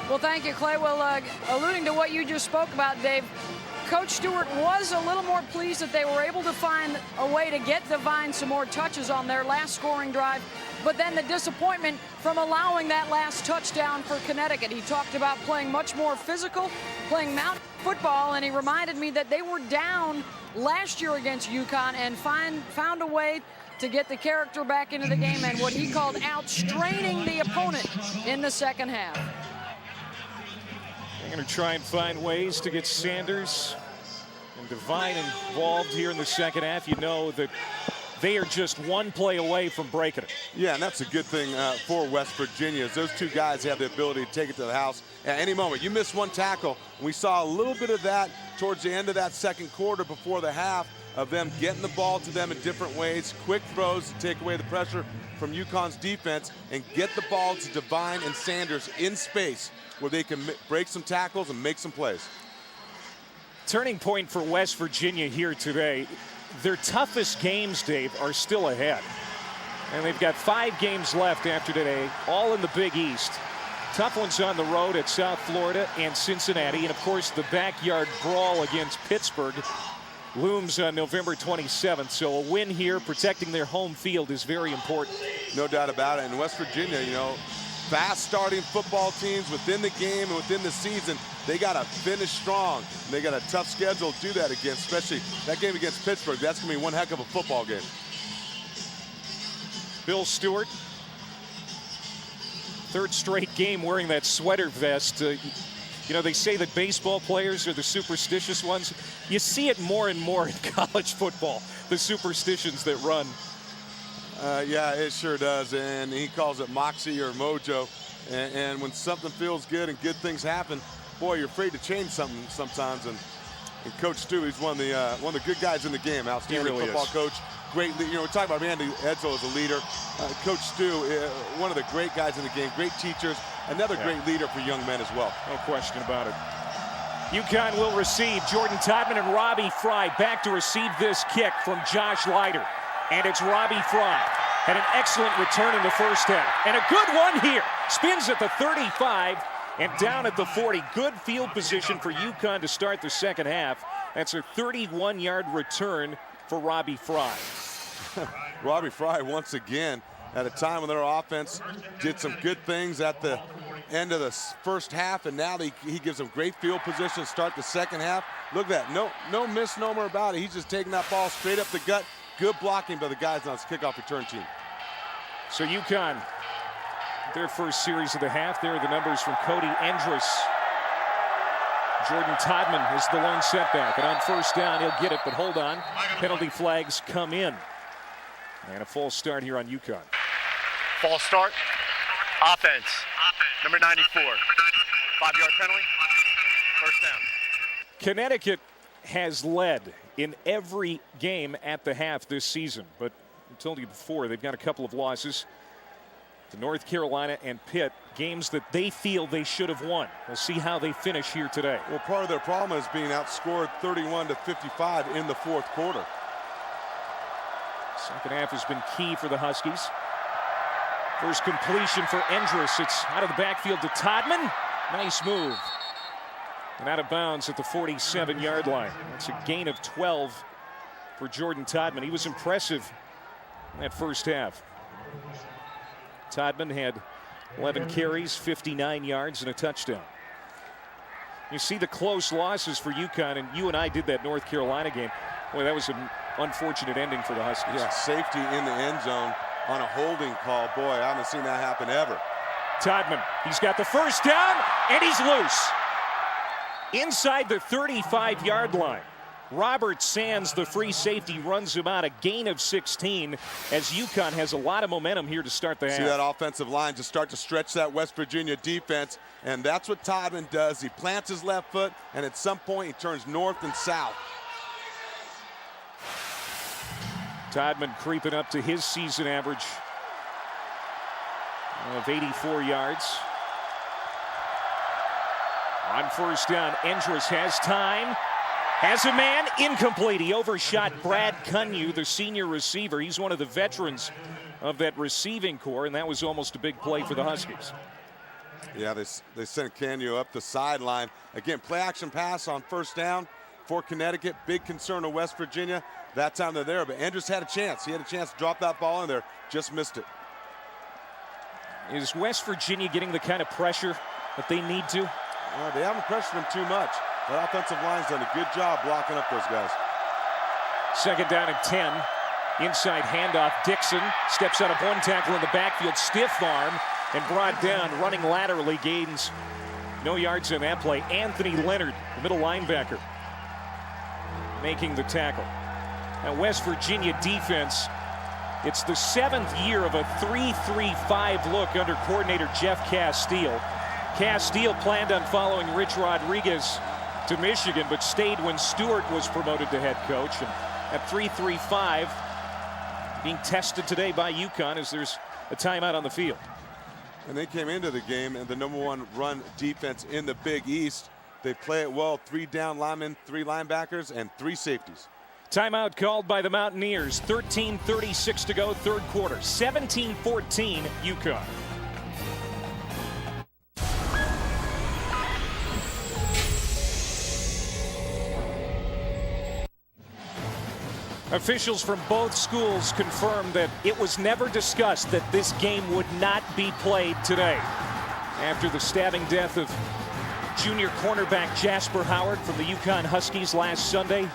Well, thank you, Clay. Well, alluding to what you just spoke about, Dave, Coach Stewart was a little more pleased that they were able to find a way to get Devine some more touches on their last scoring drive, but then the disappointment from allowing that last touchdown for Connecticut. He talked about playing much more physical, playing mountain football, and he reminded me that they were down last year against UConn and found a way to get the character back into the game and what he called outstraining the opponent in the second half. They're going to try and find ways to get Sanders and Devine involved here in the second half. You know that they are just one play away from breaking it. Yeah, and that's a good thing for West Virginia. Is those two guys have the ability to take it to the house at any moment. You miss one tackle. We saw a little bit of that towards the end of that second quarter before the half, of them getting the ball to them in different ways, quick throws to take away the pressure from UConn's defense and get the ball to Devine and Sanders in space where they can break some tackles and make some plays. Turning point for West Virginia here today. Their toughest games, Dave, are still ahead. And they've got 5 games left after today, all in the Big East. Tough ones on the road at South Florida and Cincinnati. And, of course, the backyard brawl against Pittsburgh looms on November 27th. So a win here, protecting their home field, is very important. No doubt about it. And West Virginia, you know, fast starting football teams within the game and within the season, they got to finish strong. And they got a tough schedule to do that against, especially that game against Pittsburgh. That's going to be one heck of a football game. Bill Stewart, third straight game wearing that sweater vest. You know, they say that baseball players are the superstitious ones. You see it more and more in college football, the superstitions that run. Yeah, it sure does. And he calls it moxie or mojo. And when something feels good and good things happen, boy, you're afraid to change something sometimes. And Coach Stu, he's one of the good guys in the game. Outstanding really football is. coach. Great, you know, we talk about Randy Edsall as a leader. Coach Stu, one of the great guys in the game. Great teachers. Another great leader for young men as well. No question about it. UConn will receive. Jordan Todman and Robbie Fry back to receive this kick from Josh Leiter. And it's Robbie Fry. Had an excellent return in the first half. And a good one here. Spins at the 35 and down at the 40. Good field position for UConn to start the second half. That's a 31-yard return for Robbie Fry. Robbie Fry, once again, at a time when their offense did some good things at the end of the first half, and now he gives them great field position to start the second half. Look at that. No misnomer about it. He's just taking that ball straight up the gut. Good blocking by the guys on his kickoff return team. So UConn, their first series of the half. There are the numbers from Cody Endress. Jordan Todman is the lone setback. And on first down, he'll get it, but hold on. Penalty flags come in. And a false start here on UConn. False start. Offense. Number 94. 5-yard penalty. First down. Connecticut has led in every game at the half this season, but I told you before, they've got a couple of losses to North Carolina and Pitt, games that they feel they should have won. We'll see how they finish here today. Well, part of their problem is being outscored 31-55 in the fourth quarter. Second half has been key for the Huskies. First completion for Endress. It's out of the backfield to Todman. Nice move. And out of bounds at the 47-yard line. That's a gain of 12 for Jordan Todman. He was impressive in that first half. Todman had 11 carries, 59 yards, and a touchdown. You see the close losses for UConn, and you and I did that North Carolina game. Boy, that was an unfortunate ending for the Huskies. Yeah, safety in the end zone on a holding call. Boy, I haven't seen that happen ever. Todman, he's got the first down, and he's loose. Inside the 35-yard line. Robert Sands, the free safety, runs him out, a gain of 16, as UConn has a lot of momentum here to start the half. See that offensive line just start to stretch that West Virginia defense, and that's what Todman does. He plants his left foot, and at some point he turns north and south. Todman creeping up to his season average of 84 yards. On first down, Endress has time. Has a man, incomplete. He overshot Brad Cunyu, the senior receiver. He's one of the veterans of that receiving corps, and that was almost a big play for the Huskies. Yeah, they sent Cunyu up the sideline. Again, play action pass on first down for Connecticut. Big concern of West Virginia. That time they're there, but Endress had a chance. He had a chance to drop that ball in there, just missed it. Is West Virginia getting the kind of pressure that they need to? They haven't pressured him too much. That offensive line's done a good job blocking up those guys. Second down and 10. Inside handoff. Dixon steps out of one tackle in the backfield. Stiff arm and brought down. Running laterally, gains no yards in that play. Anthony Leonard, the middle linebacker, making the tackle. Now West Virginia defense, it's the 7th year of a 3-3-5 look under coordinator Jeff Castile. Castile planned on following Rich Rodriguez to Michigan, but stayed when Stewart was promoted to head coach. And at 3-3-5, being tested today by UConn as there's a timeout on the field. And they came into the game and the #1 run defense in the Big East. They play it well. 3 down linemen, 3 linebackers, and 3 safeties. Timeout called by the Mountaineers. 13:36 to go, third quarter. 17-14 UConn. Officials from both schools confirmed that it was never discussed that this game would not be played today. After the stabbing death of junior cornerback Jasper Howard from the UConn Huskies last Sunday,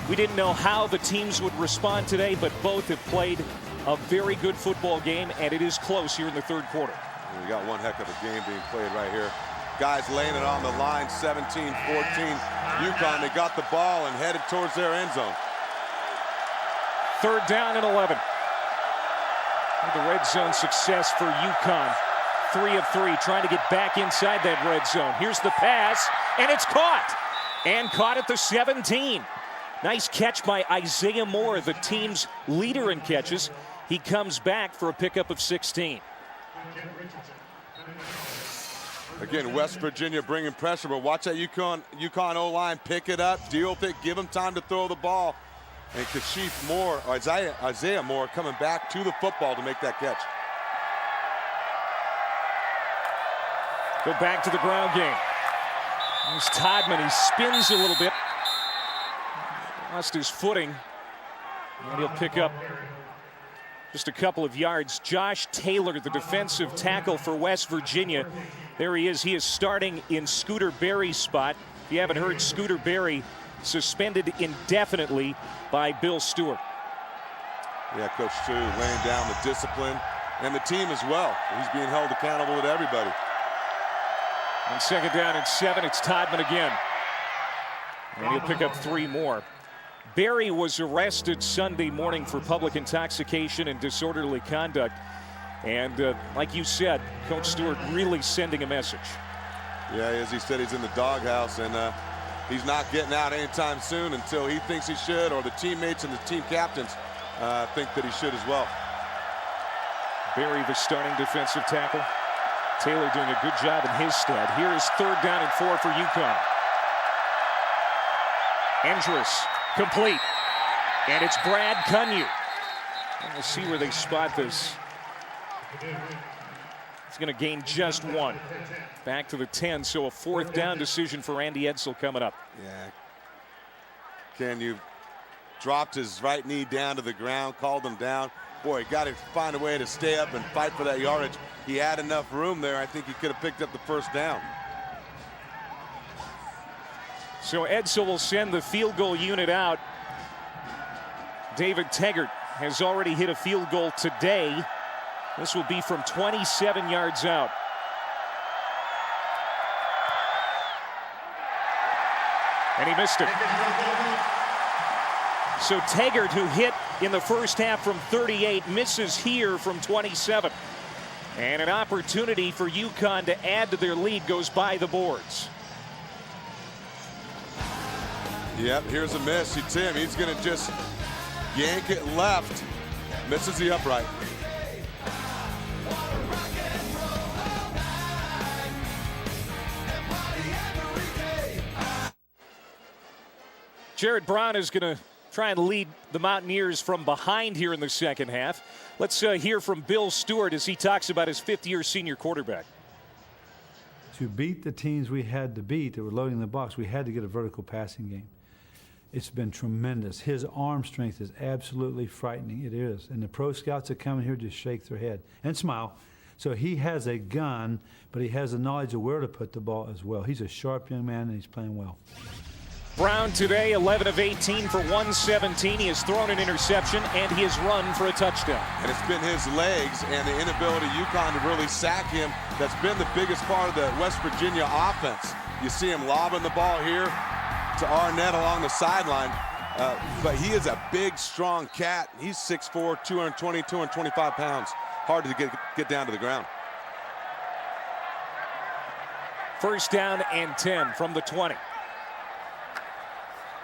we didn't know how the teams would respond today, but both have played a very good football game, and it is close here in the third quarter. We got one heck of a game being played right here. Guys laying it on the line, 17-14. UConn, they got the ball and headed towards their end zone. Third down and 11. The red zone success for UConn. 3 of 3, trying to get back inside that red zone. Here's the pass, and it's caught. And caught at the 17. Nice catch by Isaiah Moore, the team's leader in catches. He comes back for a pickup of 16. Again, West Virginia bringing pressure, but watch that UConn O-line pick it up, deal with it, give them time to throw the ball. And Kashif Moore, or Isaiah Moore, coming back to the football to make that catch. Go back to the ground game. There's Todman. He spins a little bit. Lost his footing. And he'll pick up just a couple of yards. Josh Taylor, the defensive tackle for West Virginia. There he is. He is starting in Scooter Berry's spot. If you haven't heard, Scooter Berry suspended indefinitely by Bill Stewart. Yeah, Coach Stu laying down the discipline, and the team as well. He's being held accountable with everybody. On second down and 7, it's Todman again. And he'll pick up 3 more. Barry was arrested Sunday morning for public intoxication and disorderly conduct. And like you said, Coach Stewart really sending a message. Yeah, as he said, he's in the doghouse, and he's not getting out anytime soon until he thinks he should, or the teammates and the team captains think that he should as well. Barry, the starting defensive tackle. Taylor doing a good job in his stead. Here is 3rd down and 4 for UConn. Andrus complete. And it's Brad Cunyu. And we'll see where they spot this. He's going to gain just 1. Back to the 10, so a 4th down decision for Andy Edsall coming up. Yeah. Cunyu dropped his right knee down to the ground, called him down. Boy, got to find a way to stay up and fight for that yardage. He had enough room there. I think he could have picked up the 1st down. So Edsall will send the field goal unit out. David Taggart has already hit a field goal today. This will be from 27 yards out. And he missed it. So Taggart, who hit in the first half from 38, misses here from 27. And an opportunity for UConn to add to their lead goes by the boards. Yep, here's a miss. You see him, he's going to just yank it left. Misses the upright. Jared Brown is going to try and lead the Mountaineers from behind here in the second half. Let's hear from Bill Stewart as he talks about his 5th-year senior quarterback. To beat the teams we had to beat that were loading the box, we had to get a vertical passing game. It's been tremendous. His arm strength is absolutely frightening. It is. And the pro scouts that come in here just shake their head and smile. So he has a gun, but he has the knowledge of where to put the ball as well. He's a sharp young man, and he's playing well. Brown today, 11 of 18 for 117. He has thrown an interception, and he has run for a touchdown. And it's been his legs and the inability of UConn to really sack him that's been the biggest part of the West Virginia offense. You see him lobbing the ball here to Arnett along the sideline, but he is a big, strong cat. He's 6'4", 220, 225 pounds. Hard to get down to the ground. 1st down and 10 from the 20.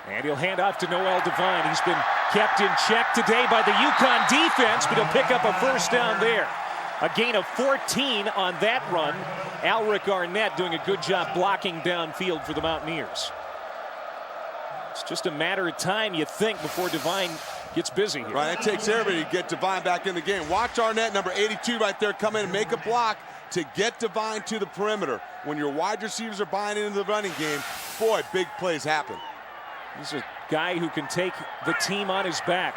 And he'll hand off to Noel Devine. He's been kept in check today by the UConn defense, but he'll pick up a 1st down there. A gain of 14 on that run. Alric Arnett doing a good job blocking downfield for the Mountaineers. It's just a matter of time, you think, before Devine gets busy here. Right, it takes everybody to get Devine back in the game. Watch Arnett, number 82 right there, come in and make a block to get Devine to the perimeter. When your wide receivers are buying into the running game, boy, big plays happen. He's a guy who can take the team on his back.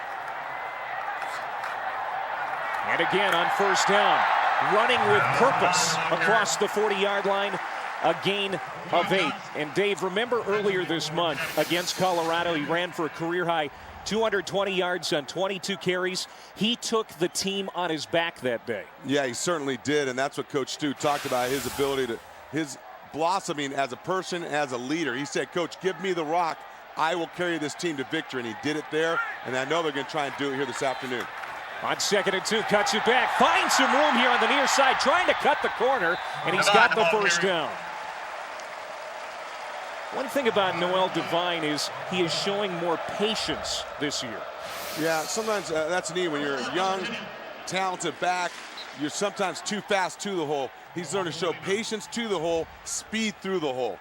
And again on 1st down, running with purpose across the 40-yard line, a gain of 8. And Dave, remember earlier this month against Colorado, he ran for a career-high 220 yards on 22 carries. He took the team on his back that day. Yeah, he certainly did, and that's what Coach Stu talked about, his ability to, his blossoming as a person, as a leader. He said, Coach, give me the rock. I will carry this team to victory, and he did it there, and I know they're going to try and do it here this afternoon. On 2nd and 2, cuts it back, finds some room here on the near side, trying to cut the corner, and he's got the 1st down. One thing about Noel Devine is he is showing more patience this year. Yeah, sometimes that's neat. When you're a young, talented back, you're sometimes too fast to the hole. He's learned to show patience to the hole, speed through the hole.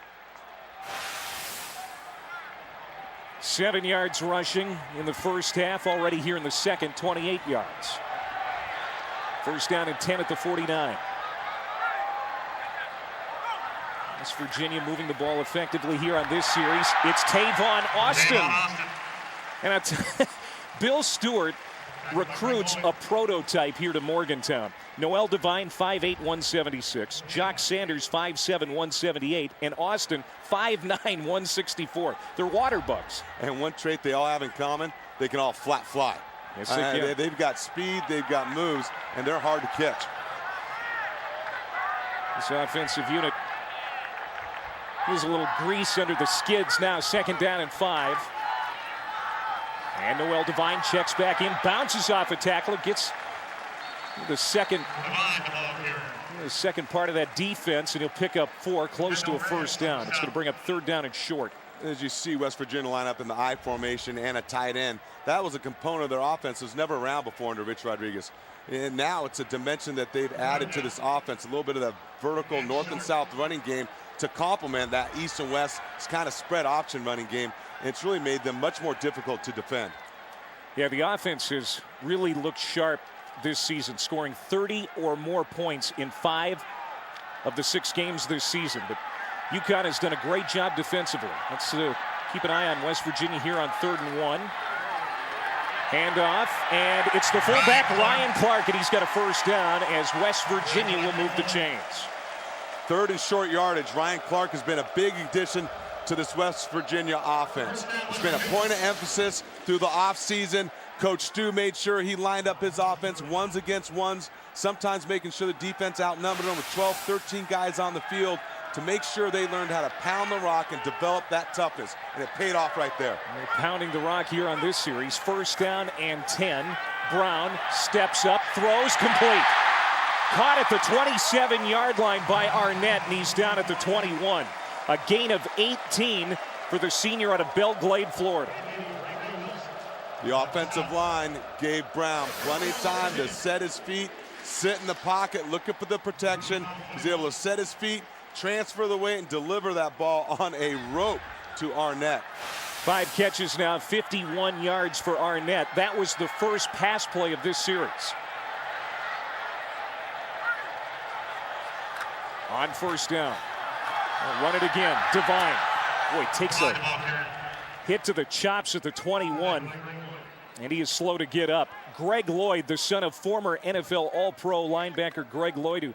7 yards rushing in the first half, already here in the second, 28 yards. 1st down and 10 at the 49. West Virginia moving the ball effectively here on this series. It's Tavon Austin. And Bill Stewart recruits a prototype here to Morgantown. Noel Devine, 5'8", 176. Jock Sanders, 5'7", 178. And Austin, 5'9", 164. They're water bugs. And one trait they all have in common, they can all flat fly. Yes, they can. They've got speed, they've got moves, and they're hard to catch. This offensive unit gives a little grease under the skids now. 2nd down and 5. And Noel Devine checks back in, bounces off a tackler, gets the second part of that defense, and he'll pick up 4, close to a first down. It's going to bring up 3rd down and short. As you see West Virginia line up in the I formation and a tight end, that was a component of their offense that was never around before under Rich Rodriguez. And now it's a dimension that they've added to this offense, a little bit of that vertical north and south running game to complement that east and west kind of spread option running game. And it's really made them much more difficult to defend. Yeah, the offense has really looked sharp this season, scoring 30 or more points in 5 of the 6 games this season. But UConn has done a great job defensively. Let's keep an eye on West Virginia here on 3rd and 1. Handoff, and it's the fullback Ryan Clark, and he's got a first down as West Virginia will move the chains. 3rd and short yardage. Ryan Clark has been a big addition to this West Virginia offense. It's been a point of emphasis through the offseason. Coach Stu made sure he lined up his offense ones against ones, sometimes making sure the defense outnumbered them with 12, 13 guys on the field to make sure they learned how to pound the rock and develop that toughness, and it paid off right there. They're pounding the rock here on this series. 1st down and 10. Brown steps up, throws, complete. Caught at the 27-yard line by Arnett, and he's down at the 21. A gain of 18 for the senior out of Belle Glade, Florida. The offensive line gave Brown plenty of time to set his feet, sit in the pocket, looking for the protection. He's able to set his feet, transfer the weight, and deliver that ball on a rope to Arnett. 5 catches now, 51 yards for Arnett. That was the first pass play of this series. On 1st down. They'll run it again. Devine. Boy, takes a hit to the chops at the 21. And he is slow to get up. Greg Lloyd, the son of former NFL All-Pro linebacker Greg Lloyd, who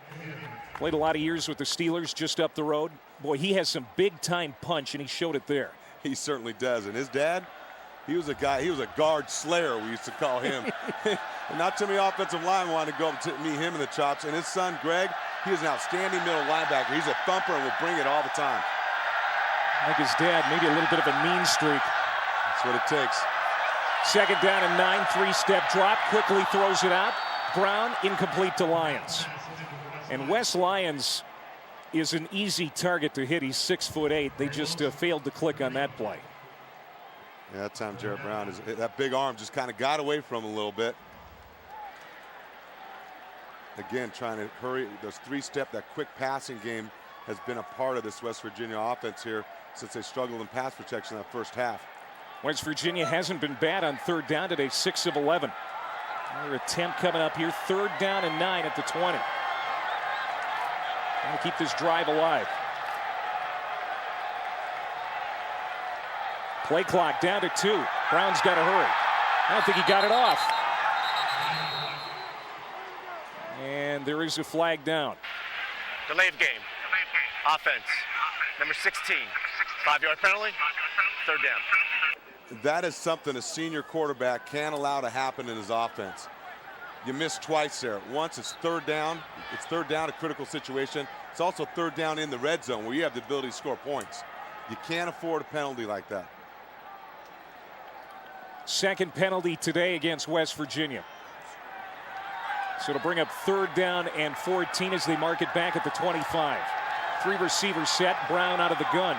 played a lot of years with the Steelers just up the road. Boy, he has some big-time punch, and he showed it there. He certainly does. And his dad, he was a guard slayer, we used to call him. And not too many offensive linemen wanted to go up and meet him in the chops. And his son, Greg, he is an outstanding middle linebacker. He's a thumper and will bring it all the time. Like his dad, maybe a little bit of a mean streak. That's what it takes. 2nd down and 9, 3-step drop, quickly throws it out. Brown, incomplete to Lyons. And Wes Lyons is an easy target to hit. He's 6'8". They just failed to click on that play. Yeah, that time Jarrett Brown, that big arm just kind of got away from him a little bit. Again, trying to hurry. Those 3-step, that quick passing game has been a part of this West Virginia offense here since they struggled in pass protection in that first half. West Virginia hasn't been bad on 3rd down today, 6 of 11. Another attempt coming up here, 3rd down and 9 at the 20. Trying to keep this drive alive. Play clock down to 2. Brown's got to hurry. I don't think he got it off. And there is a flag down. Delay of game. Offense. Number 16. 5-yard penalty. 3rd down. That is something a senior quarterback can't allow to happen in his offense. You missed twice there. Once it's 3rd down. It's 3rd down, a critical situation. It's also 3rd down in the red zone where you have the ability to score points. You can't afford a penalty like that. 2nd penalty today against West Virginia. So it'll bring up 3rd down and 14 as they mark it back at the 25. 3 receivers set. Brown out of the gun.